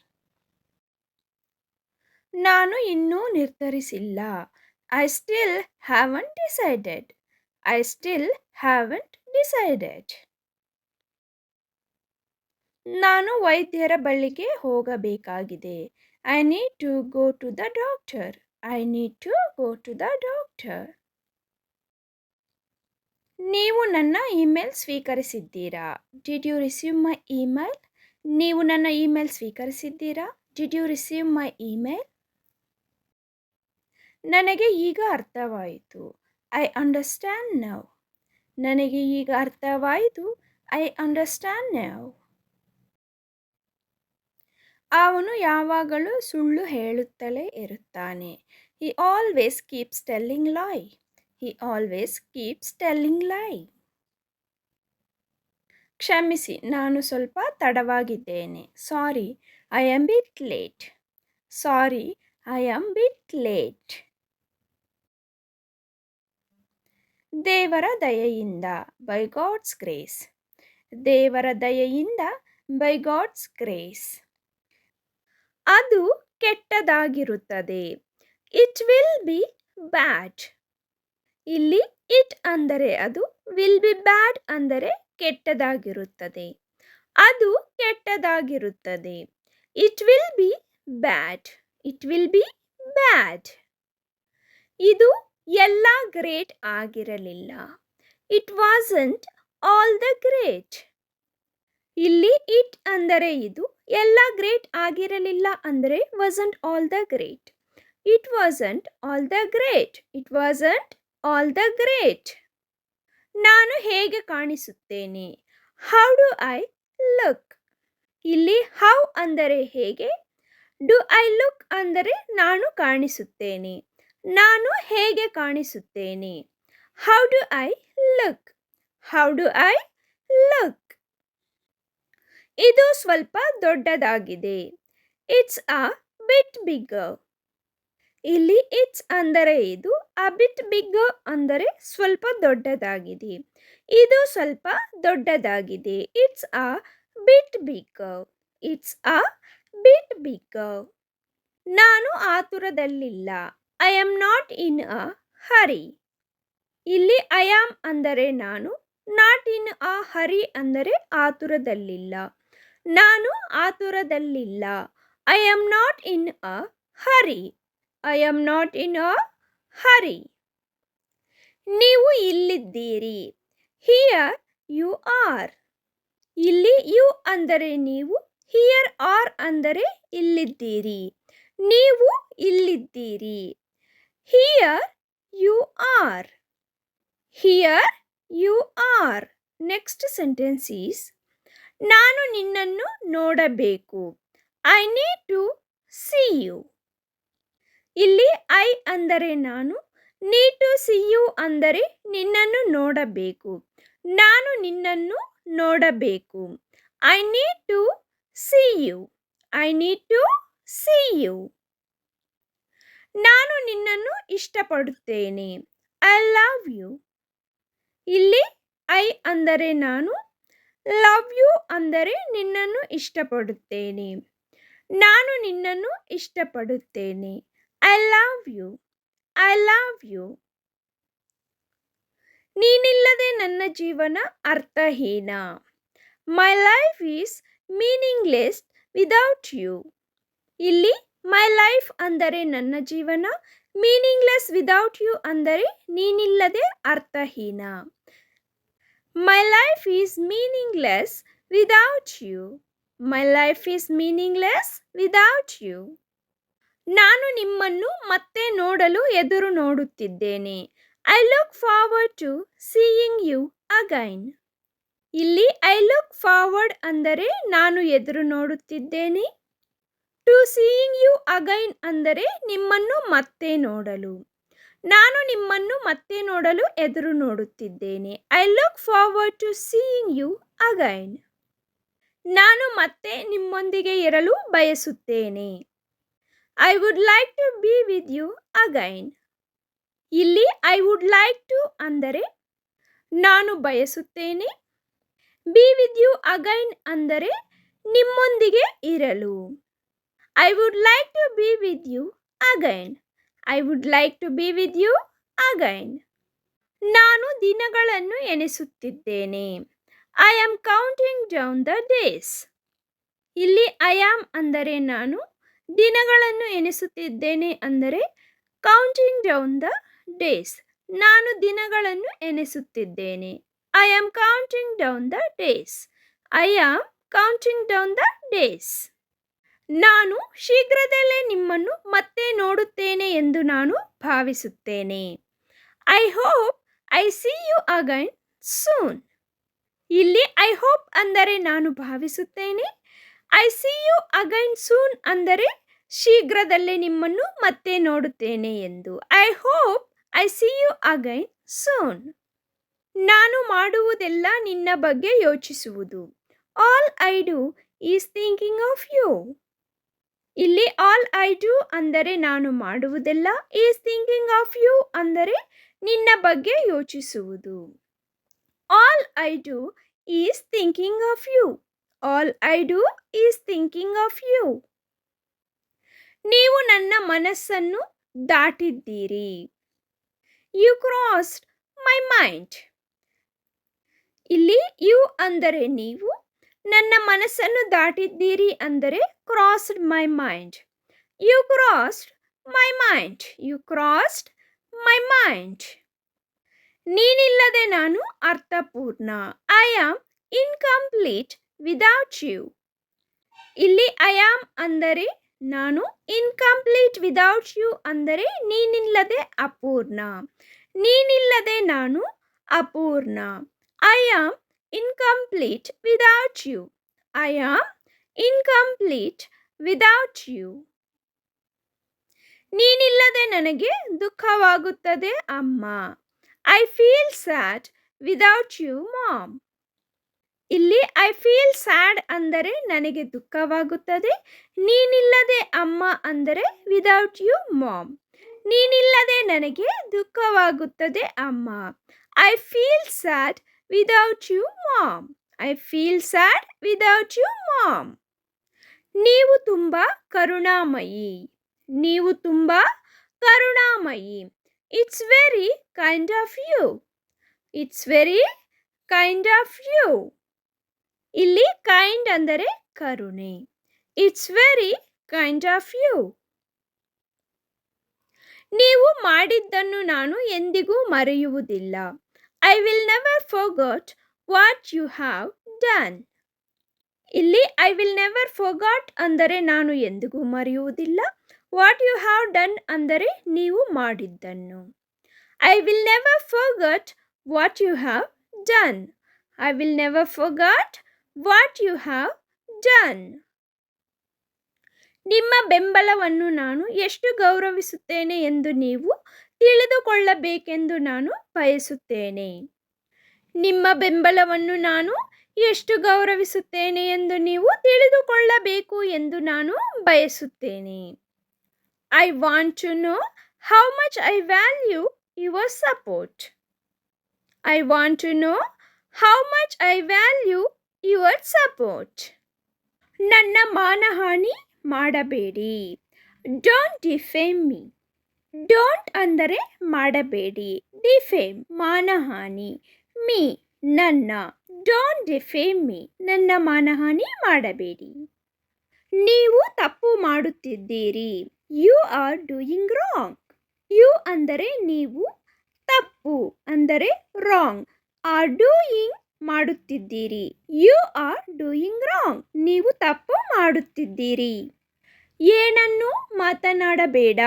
ನಾನು ಇನ್ನೂ ನಿರ್ಧರಿಸಿಲ್ಲ. I still haven't decided. I still haven't decided. ನಾನು ವೈದ್ಯರ ಬಳಿಗೆ ಹೋಗಬೇಕಾಗಿದೆ. I need to go to the doctor. I need to go to the doctor. ನೀವು ನನ್ನ ಇಮೇಲ್ ಸ್ವೀಕರಿಸಿದ್ದೀರಾ? Did you receive my email? ನೀವು ನನ್ನ ಇಮೇಲ್ ಸ್ವೀಕರಿಸಿದ್ದೀರಾ? Did you receive my email? ನನಗೆ ಈಗ ಅರ್ಥವಾಯಿತು. I understand now. ನನಗೆ ಈಗ ಅರ್ಥವಾಯಿತು. I understand now. ಅವನು ಯಾವಾಗಲೂ ಸುಳ್ಳು ಹೇಳುತ್ತಲೇ ಇರುತ್ತಾನೆ. ಹಿ ಆಲ್ವೇಸ್ ಕೀಪ್ಸ್ ಟೆಲ್ಲಿಂಗ್ ಲೈ. ಹಿ ಆಲ್ವೇಸ್ ಕೀಪ್ಸ್ ಟೆಲ್ಲಿಂಗ್ ಲೈ. ಕ್ಷಮಿಸಿ, ನಾನು ಸ್ವಲ್ಪ ತಡವಾಗಿದ್ದೇನೆ. Sorry, I am bit late. Sorry, I am bit late. ದೇವರ ದಯೆಯಿಂದ, ಬೈ ಗಾಡ್ಸ್ ಗ್ರೇಸ್. ದೇವರ ದಯೆಯಿಂದ, ಬೈ ಗಾಡ್ಸ್ ಗ್ರೇಸ್. ಅದು ಕೆಟ್ಟದಾಗಿರುತ್ತದೆ. It will be bad. ಇಲ್ಲಿ ಇಟ್ ಅಂದರೆ ಅದು, ವಿಲ್ ಬಿ ಬ್ಯಾಡ್ ಅಂದರೆ ಕೆಟ್ಟದಾಗಿರುತ್ತದೆ. ಅದು ಕೆಟ್ಟದಾಗಿರುತ್ತದೆ. It will be bad. It will be bad. ಇದು ಎಲ್ಲ ಗ್ರೇಟ್ ಆಗಿರಲಿಲ್ಲ. It wasn't all the great. ಇಲ್ಲಿ ಇಟ್ ಅಂದರೆ ಇದು, ಎಲ್ಲ ಗ್ರೇಟ್ ಆಗಿರಲಿಲ್ಲ ಅಂದರೆ wasn't all the great. It wasn't all the great. It wasn't all the great. ನಾನು ಹೇಗೆ ಕಾಣಿಸುತ್ತೇನೆ? How do I look? ಇಲ್ಲಿ ಹೌ ಅಂದರೆ ಹೇಗೆ, ಡು ಐ ಲುಕ್ ಅಂದರೆ ನಾನು ಕಾಣಿಸುತ್ತೇನೆ. ನಾನು ಹೇಗೆ ಕಾಣಿಸುತ್ತೇನೆ? How do I look? How do I look? ಇದು ಸ್ವಲ್ಪ ದೊಡ್ಡದಾಗಿದೆ. It's a bit bigger. ಇಲ್ಲಿ ಇಟ್ಸ್ ಅಂದರೆ ಇದು, ಅ ಬಿಟ್ ಬಿಗ್ಗರ್ ಅಂದರೆ ಸ್ವಲ್ಪ ದೊಡ್ಡದಾಗಿದೆ. ಇದು ಸ್ವಲ್ಪ ದೊಡ್ಡದಾಗಿದೆ. It's a bit bigger. It's a bit bigger. ನಾನು ಆತುರದಲ್ಲಿಲ್ಲ. I am not in a ಹರಿ. ಇಲ್ಲಿ ಐ ಆಮ್ ಅಂದರೆ ನಾನು, ನಾಟ್ ಇನ್ ಅ ಹರಿ ಅಂದರೆ ಆತುರದಲ್ಲಿಲ್ಲ. ನಾನು ಆತುರದಲ್ಲಿಲ್ಲ. I am not in a hurry. I am not in a hurry. ನೀವು ಇಲ್ಲಿದ್ದೀರಿ. Here you are. ಇಲ್ಲಿ ಯು ಅಂದರೆ ನೀವು, ಹಿಯರ್ ಆರ್ ಅಂದರೆ ಇಲ್ಲಿದ್ದೀರಿ. ನೀವು ಇಲ್ಲಿದ್ದೀರಿ. Here you are. Here you are. Next sentence is ನಾನು ನಿನ್ನನ್ನು ನೋಡಬೇಕು. I need to see you. ಇಲ್ಲಿ ಐ ಅಂದರೆ ನಾನು, ನೀಡ್ ಟು ಸಿ ಯು ಅಂದರೆ ನಿನ್ನನ್ನು ನೋಡಬೇಕು. ನಾನು ನಿನ್ನನ್ನು ನೋಡಬೇಕು. I need to see you. I need to see you. ನಾನು ನಿನ್ನನ್ನು ಇಷ್ಟಪಡುತ್ತೇನೆ. I love you. ಇಲ್ಲಿ ಐ ಅಂದರೆ ನಾನು, ಲವ್ ಯು ಅಂದರೆ ನಿನ್ನನ್ನು ಇಷ್ಟಪಡುತ್ತೇನೆ. ನಾನು ನಿನ್ನನ್ನು ಇಷ್ಟಪಡುತ್ತೇನೆ. I love you. I love you. ನೀನಿಲ್ಲದೆ ನನ್ನ ಜೀವನ ಅರ್ಥಹೀನ. My life is meaningless without you. ಇಲ್ಲಿ ಮೈ ಲೈಫ್ ಅಂದರೆ ನನ್ನ ಜೀವನ, ಮೀನಿಂಗ್ಲೆಸ್ ವಿದೌಟ್ ಯು ಅಂದರೆ ನೀನಿಲ್ಲದೆ ಅರ್ಥಹೀನ. My life is meaningless without you. My life is meaningless without you. ನಾನು ನಿಮ್ಮನ್ನು ಮತ್ತೆ ನೋಡಲು ಎದುರು ನೋಡುತ್ತಿದ್ದೇನೆ. I look forward to seeing you again. ಇಲ್ಲಿ ಐ ಲುಕ್ ಫಾರ್ವರ್ಡ್ ಅಂದರೆ ನಾನು ಎದುರು ನೋಡುತ್ತಿದ್ದೇನೆ. ಟು ಸೀಯಿಂಗ್ ಯು ಅಗೈನ್ ಅಂದರೆ ನಿಮ್ಮನ್ನು ಮತ್ತೆ ನೋಡಲು. ನಾನು ನಿಮ್ಮನ್ನು ಮತ್ತೆ ನೋಡಲು ಎದುರು ನೋಡುತ್ತಿದ್ದೇನೆ. I look forward to seeing you again. ನಾನು ಮತ್ತೆ ನಿಮ್ಮೊಂದಿಗೆ ಇರಲು ಬಯಸುತ್ತೇನೆ. I would like to be with you again. ಇಲ್ಲಿ ಐ ವುಡ್ ಲೈಕ್ ಟು ಅಂದರೆ ನಾನು ಬಯಸುತ್ತೇನೆ. ಬಿ ವಿತ್ ಯು ಅಗೈನ್ ಅಂದರೆ ನಿಮ್ಮೊಂದಿಗೆ ಇರಲು. I would like to be with you again. I would like to be with you again. ನಾನು ದಿನಗಳನ್ನು ಎಣಿಸುತ್ತಿದ್ದೇನೆ. I am counting down the days. ಇಲ್ಲಿ ಐ ಆಮ್ ಅಂದರೆ ನಾನು, ದಿನಗಳನ್ನು ಎಣಿಸುತ್ತಿದ್ದೇನೆ ಅಂದರೆ ಕೌಂಟಿಂಗ್ ಡೌನ್ ದ ಡೇಸ್. ನಾನು ದಿನಗಳನ್ನು ಎಣಿಸುತ್ತಿದ್ದೇನೆ. I am counting down the days. I am counting down the days. ನಾನು ಶೀಘ್ರದಲ್ಲೇ ನಿಮ್ಮನ್ನು ಮತ್ತೆ ನೋಡುತ್ತೇನೆ ಎಂದು ನಾನು ಭಾವಿಸುತ್ತೇನೆ. I hope I see you again soon. ಇಲ್ಲಿ ಐ ಹೋಪ್ ಅಂದರೆ ನಾನು ಭಾವಿಸುತ್ತೇನೆ. I see you again soon ಅಂದರೆ ಶೀಘ್ರದಲ್ಲೇ ನಿಮ್ಮನ್ನು ಮತ್ತೆ ನೋಡುತ್ತೇನೆ ಎಂದು. I hope I see you again soon. ನಾನು ಮಾಡುವುದೆಲ್ಲ ನಿನ್ನ ಬಗ್ಗೆ ಯೋಚಿಸುವುದು. All I do is thinking of you. ಇಲ್ಲಿ ಆಲ್ ಐ ಡು ಅಂದರೆ ನಾನು ಮಾಡುವುದೆಲ್ಲ, ಈಸ್ ಥಿಂಕಿಂಗ್ ಆಫ್ ಯು ಅಂದರೆ ನಿನ್ನ ಬಗ್ಗೆ ಯೋಚಿಸುವುದು. All I do is thinking of you. All I do is thinking of you. ನೀವು ನನ್ನ ಮನಸ್ಸನ್ನು ದಾಟಿದ್ದೀರಿ. You crossed my mind. ಇಲ್ಲಿ ಯು ಅಂದರೆ ನೀವು, ನನ್ನ ಮನಸ್ಸನ್ನು ದಾಟಿದ್ದೀರಿ ಅಂದರೆ crossed my mind. You crossed my mind. You crossed my mind. ನೀನಿಲ್ಲದೆ ನಾನು ಅರ್ಥಪೂರ್ಣ. I am incomplete without you. ಇಲ್ಲಿ ಐ ಆಮ್ ಅಂದರೆ ನಾನು, ಇನ್ಕಂಪ್ಲೀಟ್ ವಿದೌಟ್ ಯು ಅಂದರೆ ನೀನಿಲ್ಲದೆ ಅಪೂರ್ಣ. ನೀನಿಲ್ಲದೆ ನಾನು ಅಪೂರ್ಣ. I am incomplete without you. I am incomplete without you. ನೀನಿಲ್ಲದೆ ನನಗೆ ದುಃಖವಾಗುತ್ತದೆ ಅಮ್ಮ. I feel sad without you mom. ಇಲ್ಲಿ ಐ ಫೀಲ್ ಸ್ಯಾಡ್ ಅಂದರೆ ನನಗೆ ದುಃಖವಾಗುತ್ತದೆ. ನೀನಿಲ್ಲದೆ ಅಮ್ಮ ಅಂದರೆ ವಿದೌಟ್ ಯು ಮಾಮ್. ನೀನಿಲ್ಲದೆ ನನಗೆ ದುಃಖವಾಗುತ್ತದೆ ಅಮ್ಮ. I feel sad without you mom. I feel sad without you mom. ನೀವು ತುಂಬ ಕರುಣಾಮಯಿ. ನೀವು ತುಂಬ ಕರುಣಾಮಯಿ. It's very kind of you. It's very kind of you. ಇಲ್ಲಿ ಕೈಂಡ್ ಅಂದರೆ ಕರುಣೆ. It's very kind of you. ನೀವು ಮಾಡಿದ್ದನ್ನು ನಾನು ಎಂದಿಗೂ ಮರೆಯುವುದಿಲ್ಲ. I will never forgot what you have done. ಇಲ್ಲಿ ಐ ವಿಲ್ ನೆವರ್ ಫರ್ಗಾಟ್ ಅಂದರೆ ನಾನು ಎಂದಿಗೂ ಮರೆಯುವುದಿಲ್ಲ. ವಾಟ್ ಯು ಹ್ಯಾವ್ ಡನ್ ಅಂದರೆ ನೀವು ಮಾಡಿದ್ದನ್ನು. I will never forgot what you have done. I will never forget what you have done. ನಿಮ್ಮ ಬೆಂಬಲವನ್ನು ನಾನು ಎಷ್ಟು ಗೌರವಿಸುತ್ತೇನೆ ಎಂದು ನೀವು ತಿಳಿದುಕೊಳ್ಳಬೇಕೆಂದು ನಾನು ಬಯಸುತ್ತೇನೆ. ನಿಮ್ಮ ಬೆಂಬಲವನ್ನು ನಾನು ಎಷ್ಟು ಗೌರವಿಸುತ್ತೇನೆ ಎಂದು ನೀವು ತಿಳಿದುಕೊಳ್ಳಬೇಕು ಎಂದು ನಾನು ಬಯಸುತ್ತೇನೆ. I want to know how much I value your support. I want to know how much I value your support. ನನ್ನ ಮಾನಹಾನಿ ಮಾಡಬೇಡಿ. Don't defame me. Don't ಅಂದರೆ ಮಾಡಬೇಡಿ. Defame ಮಾನಹಾನಿ. Me ನನ್ನ. Don't defame me. ನನ್ನ ಮಾನಹಾನಿ ಮಾಡಬೇಡಿ. ನೀವು ತಪ್ಪು ಮಾಡುತ್ತಿದ್ದೀರಿ. You are doing wrong. You ಅಂದರೆ ನೀವು, ತಪ್ಪು ಅಂದರೆ wrong. Are doing ಮಾಡುತ್ತಿದ್ದೀರಿ. You are doing wrong. ನೀವು ತಪ್ಪು ಮಾಡುತ್ತಿದ್ದೀರಿ. ಏನನ್ನು ಮಾತನಾಡಬೇಡ.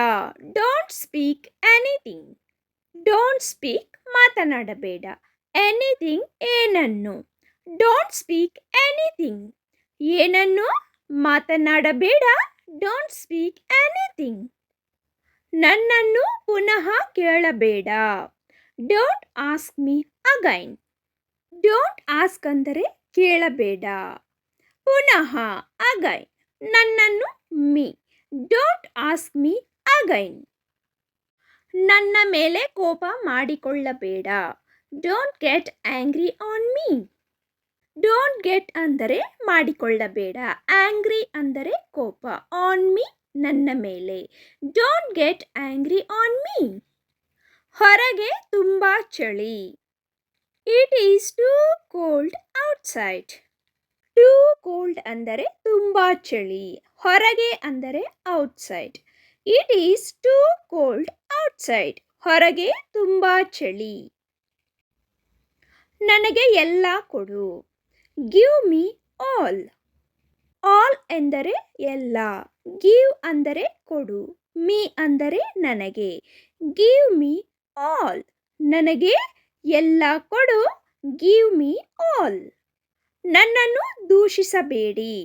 Don't speak anything. Don't speak ಮಾತನಾಡಬೇಡ. Anything ಏನನ್ನು. Don't speak anything. ಏನನ್ನು ಮಾತನಾಡಬೇಡ. Don't speak anything. ನನ್ನನ್ನು ಪುನಃ ಕೇಳಬೇಡ. Don't ask me again. Don't ask ಅಂದರೆ ಕೇಳಬೇಡ. ಪುನಃ again. ನನ್ನನ್ನು me. Don't ask me again. ನನ್ನ ಮೇಲೆ ಕೋಪ ಮಾಡಿಕೊಳ್ಳಬೇಡ. Don't get angry on me. Don't get ಅಂದರೆ ಮಾಡಿಕೊಳ್ಳಬೇಡ. Angry ಅಂದರೆ ಕೋಪ. On me ನನ್ನ ಮೇಲೆ. Don't get angry on me. ಹೊರಗೆ ತುಂಬ ಚಳಿ. It is too cold outside. Too cold ಅಂದರೆ ತುಂಬ ಚಳಿ. ಹೊರಗೆ ಅಂದರೆ outside. It is too cold outside. ಹೊರಗೆ ತುಂಬ ಚಳಿ. ನನಗೆ ಎಲ್ಲ ಕೊಡು. Give me all. All ಎಂದರೆ ಎಲ್ಲ. Give ಅಂದರೆ ಕೊಡು. Me ಅಂದರೆ ನನಗೆ. Give me all. ನನಗೆ ಎಲ್ಲ ಕೊಡು. Give me all. ನನ್ನನ್ನು ದೂಷಿಸಬೇಡಿ.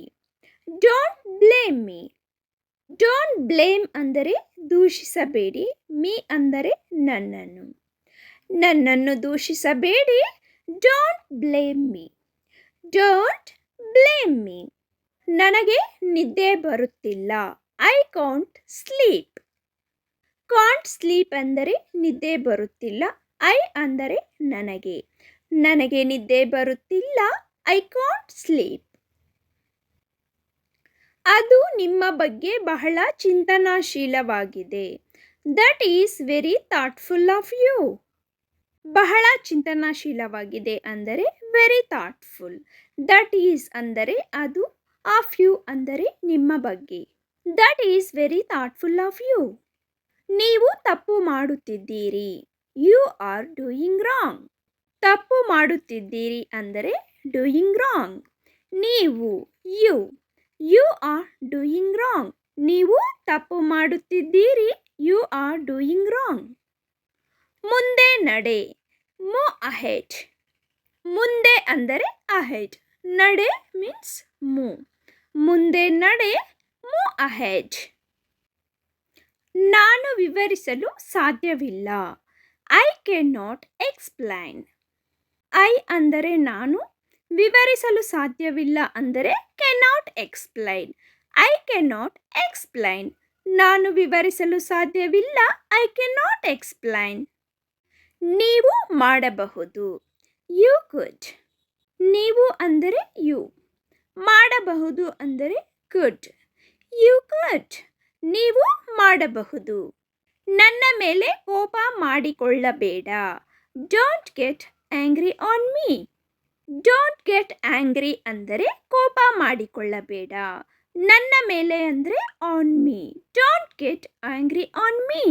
Don't blame me. Don't blame ಅಂದರೆ ದೂಷಿಸಬೇಡಿ. Me ಅಂದರೆ ನನ್ನನ್ನು. ನನ್ನನ್ನು ದೂಷಿಸಬೇಡಿ. Don't blame me. Don't blame me. ನನಗೆ ನಿದ್ದೆ ಬರುತ್ತಿಲ್ಲ. I can't sleep. Can't sleep ಅಂದರೆ ನಿದ್ದೆ ಬರುತ್ತಿಲ್ಲ. I ಅಂದರೆ ನನಗೆ. ನನಗೆ ನಿದ್ದೆ ಬರುತ್ತಿಲ್ಲ. I can't sleep. ಅದು ನಿಮ್ಮ ಬಗ್ಗೆ ಬಹಳ ಚಿಂತನಾಶೀಲವಾಗಿದೆ. That is very thoughtful of you. ಬಹಳ ಚಿಂತನಾಶೀಲವಾಗಿದೆ ಅಂದರೆ ವೆರಿ ಥಾಟ್ಫುಲ್. ದಟ್ ಈಸ್ ಅಂದರೆ ಅದು. ಆಫ್ ಯು ಅಂದರೆ ನಿಮ್ಮ ಬಗ್ಗೆ. That is very thoughtful of you. ನೀವು ತಪ್ಪು ಮಾಡುತ್ತಿದ್ದೀರಿ. You are doing wrong. ತಪ್ಪು ಮಾಡುತ್ತಿದ್ದೀರಿ ಅಂದರೆ ಡೂಯಿಂಗ್ ರಾಂಗ್. ನೀವು you. You are doing wrong. ನೀವು ತಪ್ಪು ಮಾಡುತ್ತಿದ್ದೀರಿ. You are doing wrong. ಮುಂದೆ ನಡೆ. Move ahead. ಮುಂದೆ ಅಂದರೆ ahead. ನಡೆ means move. ಮುಂದೆ ನಡೆ. Move ahead. ನಾನು ವಿವರಿಸಲು ಸಾಧ್ಯವಿಲ್ಲ. I cannot explain. I ಅಂದರೆ ನಾನು. ವಿವರಿಸಲು ಸಾಧ್ಯವಿಲ್ಲ ಅಂದರೆ cannot explain. I cannot explain. ನಾನು ವಿವರಿಸಲು ಸಾಧ್ಯವಿಲ್ಲ. I cannot explain. ನೀವು ಮಾಡಬಹುದು. You could. ನೀವು ಅಂದರೆ ಯು. ಮಾಡಬಹುದು ಅಂದರೆ ಕುಡ್. You could. ನೀವು ಮಾಡಬಹುದು. ನನ್ನ ಮೇಲೆ ಕೋಪ ಮಾಡಿಕೊಳ್ಳಬೇಡ. Don't get angry on me. Don't get angry ಅಂದರೆ ಕೋಪ ಮಾಡಿಕೊಳ್ಳಬೇಡ. ನನ್ನ ಮೇಲೆ ಅಂದರೆ on me. Don't get angry on me.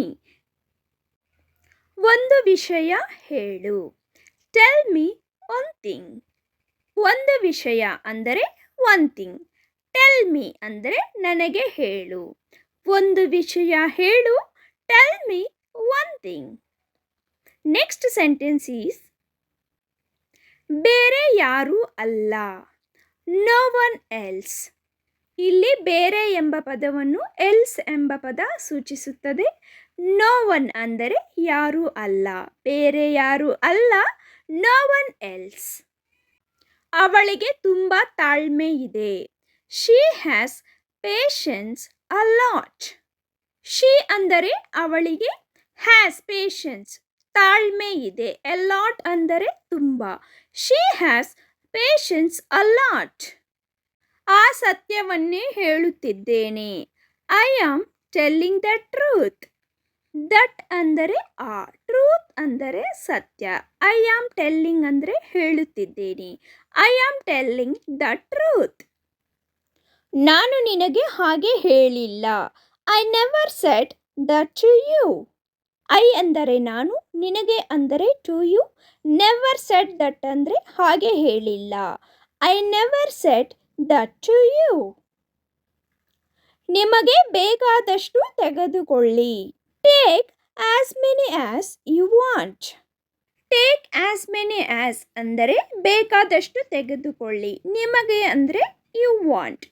ಒಂದು ವಿಷಯ ಹೇಳು. Tell me one thing. ಒಂದು ವಿಷಯ ಅಂದರೆ ಒನ್ ಥಿಂಗ್. ಟೆಲ್ ಮೀ ಅಂದರೆ ನನಗೆ ಹೇಳು. ಒಂದು ವಿಷಯ ಹೇಳು. Tell me one thing. Next sentence is ಬೇರೆ ಯಾರೂ ಅಲ್ಲ. No one else. ಇಲ್ಲಿ ಬೇರೆ ಎಂಬ ಪದವನ್ನು ಎಲ್ಸ್ ಎಂಬ ಪದ ಸೂಚಿಸುತ್ತದೆ. ನೋ ಒನ್ ಅಂದರೆ ಯಾರೂ ಅಲ್ಲ, ಬೇರೆ ಯಾರೂ ಅಲ್ಲ. No one else. ಅವಳಿಗೆ ತುಂಬ ತಾಳ್ಮೆ ಇದೆ. She has patience a lot. She ಅಂದರೆ ಅವಳಿಗೆ, ಹ್ಯಾಸ್ ಪೇಷನ್ಸ್ ತಾಳ್ಮೆ ಇದೆ, ಎ ಲಾಟ್ ಅಂದರೆ ತುಂಬ. She has patience a lot. ಆ ಸತ್ಯವನ್ನೇ ಹೇಳುತ್ತಿದ್ದೇನೆ. I am telling the truth. That ಅಂದರೆ ಆ, ಟ್ರೂತ್ ಅಂದರೆ ಸತ್ಯ. ಐ ಆಮ್ ಟೆಲ್ಲಿಂಗ್ ಅಂದರೆ ಹೇಳುತ್ತಿದ್ದೇನೆ. I am telling the truth. ನಾನು ನಿನಗೆ ಹಾಗೆ ಹೇಳಿಲ್ಲ. I never said that to you. I ಅಂದರೆ ನಾನು, ನಿನಗೆ ಅಂದರೆ to you, never said that ಅಂದರೆ ಹಾಗೆ ಹೇಳಿಲ್ಲ. I never said that to you. ನಿಮಗೆ ಬೇಕಾದಷ್ಟು ತೆಗೆದುಕೊಳ್ಳಿ. Take as many as you want. Take as many as ಅಂದರೆ ಬೇಕಾದಷ್ಟು ತೆಗೆದುಕೊಳ್ಳಿ. ನಿಮಗೆ ಅಂದರೆ you want.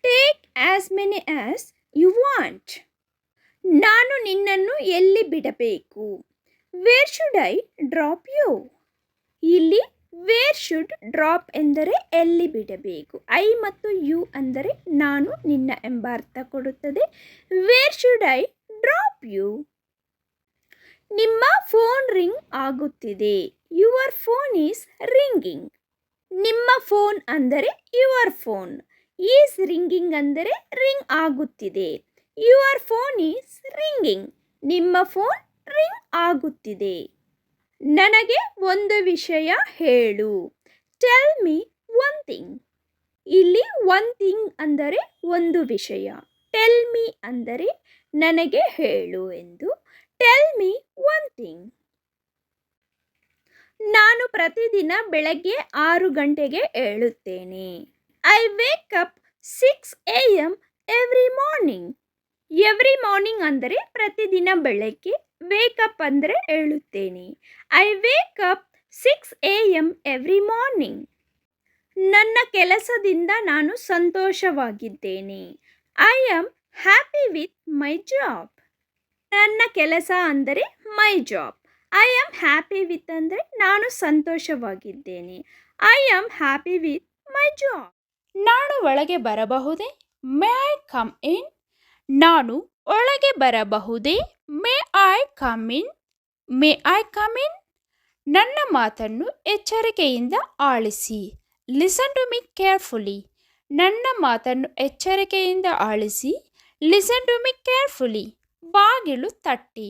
Take as many as you want. ನಾನು ನಿನ್ನನ್ನು ಎಲ್ಲಿ ಬಿಡಬೇಕು? Where should I drop you? ಇಲ್ಲಿ ವೇರ್ ಶುಡ್ ಡ್ರಾಪ್ ಎಂದರೆ ಎಲ್ಲಿ ಬಿಡಬೇಕು. ಐ ಮತ್ತು ಯು ಅಂದರೆ ನಾನು, ನಿನ್ನ ಎಂಬ ಅರ್ಥ ಕೊಡುತ್ತದೆ. Where should I drop you? ನಿಮ್ಮ ಫೋನ್ ರಿಂಗ್ ಆಗುತ್ತಿದೆ. Your phone is ringing. ನಿಮ್ಮ ಫೋನ್ ಅಂದರೆ ಯುವರ್ ಫೋನ್. ಈಸ್ ರಿಂಗಿಂಗ್ ಅಂದರೆ ರಿಂಗ್ ಆಗುತ್ತಿದೆ. Your phone is ringing. ನಿಮ್ಮ ಫೋನ್ ರಿಂಗ್ ಆಗುತ್ತಿದೆ. ನನಗೆ ಒಂದು ವಿಷಯ ಹೇಳು. Tell me one thing. ಇಲ್ಲಿ ಒನ್ ಥಿಂಗ್ ಅಂದರೆ ಒಂದು ವಿಷಯ. ಟೆಲ್ ಮಿ ಅಂದರೆ ನನಗೆ ಹೇಳು ಎಂದು. Tell me one thing. ನಾನು ಪ್ರತಿದಿನ ಬೆಳಗ್ಗೆ 6 ಗಂಟೆಗೆ ಏಳುತ್ತೇನೆ. I wake up 6 AM every morning. Every morning ಅಂದರೆ ಪ್ರತಿದಿನ ಬೆಳಗ್ಗೆ. ವೇಕಪ್ ಅಂದರೆ ಏಳುತ್ತೇನೆ. I wake up 6 AM every morning. ನನ್ನ ಕೆಲಸದಿಂದ ನಾನು ಸಂತೋಷವಾಗಿದ್ದೇನೆ. I am happy with my job. ನನ್ನ ಕೆಲಸ ಅಂದರೆ my job. I am happy with ಅಂದರೆ ನಾನು ಸಂತೋಷವಾಗಿದ್ದೇನೆ. I am happy with my job. ನಾನು ಒಳಗೆ ಬರಬಹುದೇ? May I come in? ನಾನು ಒಳಗೆ ಬರಬಹುದೇ? May I come in? May I come in? ನನ್ನ ಮಾತನ್ನು ಎಚ್ಚರಿಕೆಯಿಂದ ಆಲಿಸಿ. Listen to me carefully. ನನ್ನ ಮಾತನ್ನು ಎಚ್ಚರಿಕೆಯಿಂದ ಆಲಿಸಿ. Listen to me carefully. ಬಾಗಿಲು ತಟ್ಟಿ.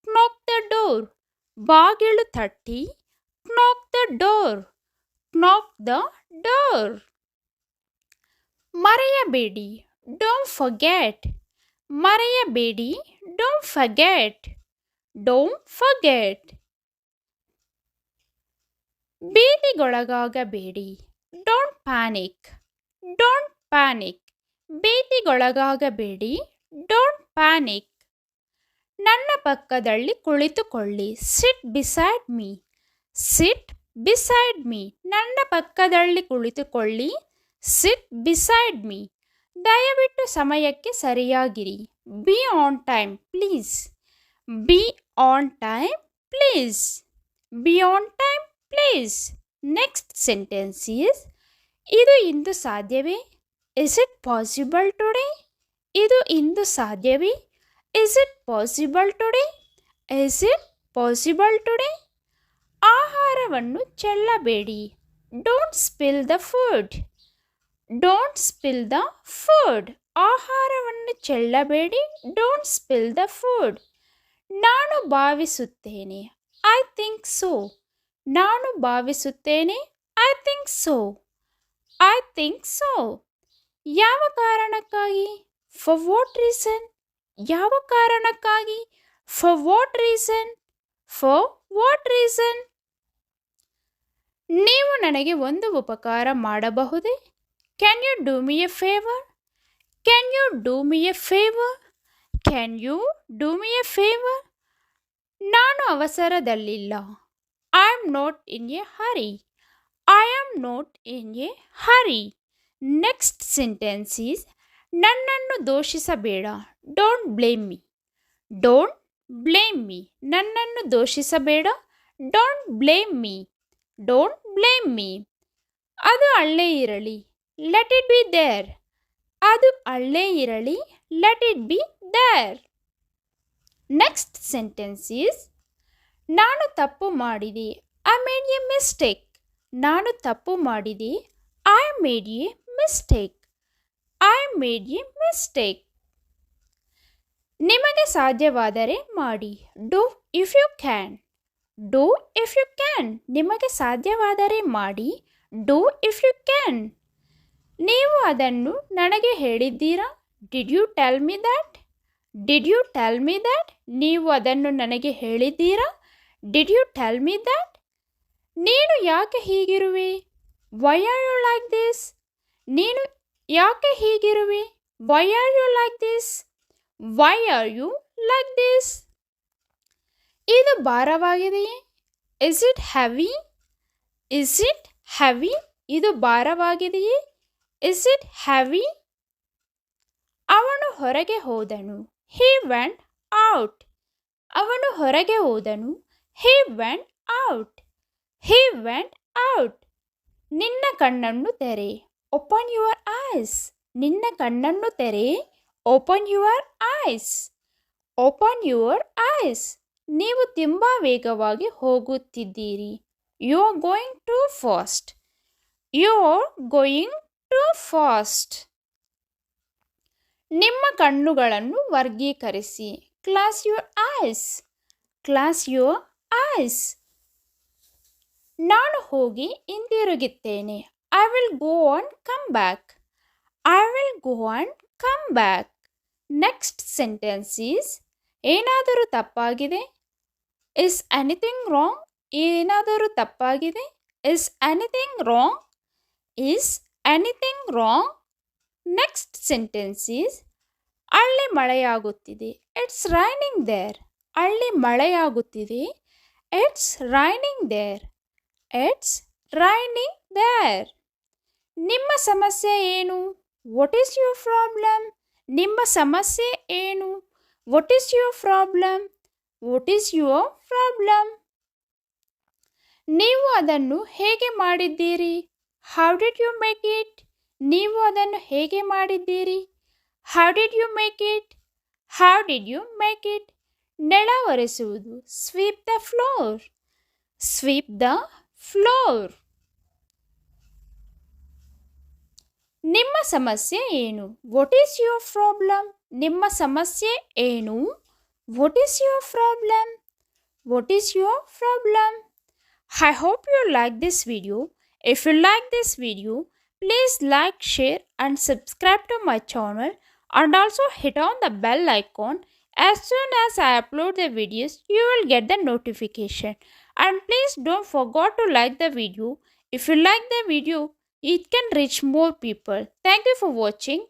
knock the door. ಬಾಗಿಲು ತಟ್ಟಿ. knock the door. knock the door. ಮರೆಯಬೇಡಿ. don't forget. ಮರೆಯಬೇಡಿ. don't forget. don't forget. ಭೀತಿಗೊಳಗಾಗಬೇಡಿ. Don't panic. Don't panic. ಭೀತಿಗೊಳಗಾಗಬೇಡಿ. Don't panic. ನನ್ನ ಪಕ್ಕದಲ್ಲಿ ಕುಳಿತುಕೊಳ್ಳಿ. Sit beside me. Sit beside me. ನನ್ನ ಪಕ್ಕದಲ್ಲಿ ಕುಳಿತುಕೊಳ್ಳಿ. Sit beside me. ದಯವಿಟ್ಟು ಸಮಯಕ್ಕೆ ಸರಿಯಾಗಿರಿ. Be on time please. Be on time please. Be on time please. Next sentence is, ಇದು ಇಂದು ಸಾಧ್ಯವೇ? Is it possible today? ಇದು ಇಂದು ಸಾಧ್ಯವೇ? Is it possible today? Is it possible today? ಆಹಾರವನ್ನು ಚೆಲ್ಲಬೇಡಿ. Don't spill the food. Don't spill the food. ಆಹಾರವನ್ನು ಚೆಲ್ಲಬೇಡಿ. Don't spill the food. ನಾನು ಭಾವಿಸುತ್ತೇನೆ. I think so. ನಾನು ಭಾವಿಸುತ್ತೇನೆ. I think so. I think so. ಯಾವ ಕಾರಣಕ್ಕಾಗಿ? For what reason? ಯಾವ ಕಾರಣಕ್ಕಾಗಿ? For what reason? For what reason? ನೀವು ನನಗೆ ಒಂದು ಉಪಕಾರ ಮಾಡಬಹುದೇ? Can you do me a favour? Can you do me a favour? Can you do me a favour? ನಾನು ಅವಸರದಲ್ಲಿಲ್ಲ. I am not in a hurry. I am not in a hurry. Next sentence is ನನ್ನನ್ನು ದೋಷಿಸಬೇಡ. Don't blame me. Don't blame me. ನನ್ನನ್ನು ದೋಷಿಸಬೇಡ. Don't blame me. Don't blame me. ಅದು ಅಲ್ಲೇ ಇರಲಿ. Let it be there. ಅದು ಅಲ್ಲೇ ಇರಲಿ. Let it be there. Next sentence is ನಾನು ತಪ್ಪು ಮಾಡಿದೆ. I made a mistake. ನಾನು ತಪ್ಪು ಮಾಡಿದೆ. I made a mistake. I made a mistake. ನಿಮಗೆ ಸಾಧ್ಯವಾದರೆ ಮಾಡಿ. Do if you can. Do if you can. ನಿಮಗೆ ಸಾಧ್ಯವಾದರೆ ಮಾಡಿ. Do if you can. ನೀವು ಅದನ್ನು ನನಗೆ ಹೇಳಿದ್ದೀರಾ? Did you tell me that? Did you tell me that? ನೀವು ಅದನ್ನು ನನಗೆ ಹೇಳಿದ್ದೀರಾ? Did you tell me that? ನೀನು ಯಾಕೆ ಹೀಗಿರುವೆ? Why are you like this? ನೀನು ಯಾಕೆ ಹೀಗಿರುವೆ? Why are you like this? Why are you like this? ಇದು ಭಾರವಾಗಿದೆಯೇ? Is it heavy? Is it heavy? ಇದು ಭಾರವಾಗಿದೆಯೇ? Is it heavy? ಅವನು ಹೊರಗೆ ಹೋದನು. He went out. ಅವನು ಹೊರಗೆ ಹೋದನು. He went out. He went out. ನಿನ್ನ ಕಣ್ಣನ್ನು ತೆರೆ. Open your eyes. ನಿನ್ನ ಕಣ್ಣನ್ನು ತೆರೆ. Open your eyes. Open your eyes. ನೀವು ತುಂಬ ವೇಗವಾಗಿ ಹೋಗುತ್ತಿದ್ದೀರಿ. You are going too fast. You are going too fast. ನಿಮ್ಮ ಕಣ್ಣುಗಳನ್ನು ವರ್ಗೀಕರಿಸಿ. Close your eyes. Close your eyes. ನಾನು ಹೋಗಿ ಹಿಂದಿರುಗುತ್ತೇನೆ. I will go and come back. I will go and come back. Next sentence is ಏನಾದರೂ ತಪ್ಪಾಗಿದೆ? Is anything wrong? ಏನಾದರೂ ತಪ್ಪಾಗಿದೆ? Is anything wrong? Is anything wrong? Next sentence is ಅಲ್ಲಿ ಮಳೆಯಾಗುತ್ತಿದೆ. It's raining there. ಅಲ್ಲಿ ಮಳೆಯಾಗುತ್ತಿದೆ. It's raining there. It's raining there. ನಿಮ್ಮ ಸಮಸ್ಯೆ ಏನು? What is your problem? ನಿಮ್ಮ ಸಮಸ್ಯೆ ಏನು? What is your problem? What is your problem? ನೀವು ಅದನ್ನು ಹೇಗೆ ಮಾಡಿದ್ದೀರಿ? How did you make it? ನೀವು ಅದನ್ನು ಹೇಗೆ ಮಾಡಿದ್ದೀರಿ? How did you make it? How did you make it? ನೆಲ ಒರೆಸುವುದು. Sweep the floor. Sweep the floor. ನಿಮ್ಮ ಸಮಸ್ಯೆ ಏನು? What is your problem? ನಿಮ್ಮ ಸಮಸ್ಯೆ ಏನು? What is your problem? What is your problem? I hope you like this video. If you like this video, please like, share and subscribe to my channel and also hit on the bell icon. As soon as I upload the videos, you will get the notification. And please don't forget to like the video. If you like the video, it can reach more people. Thank you for watching.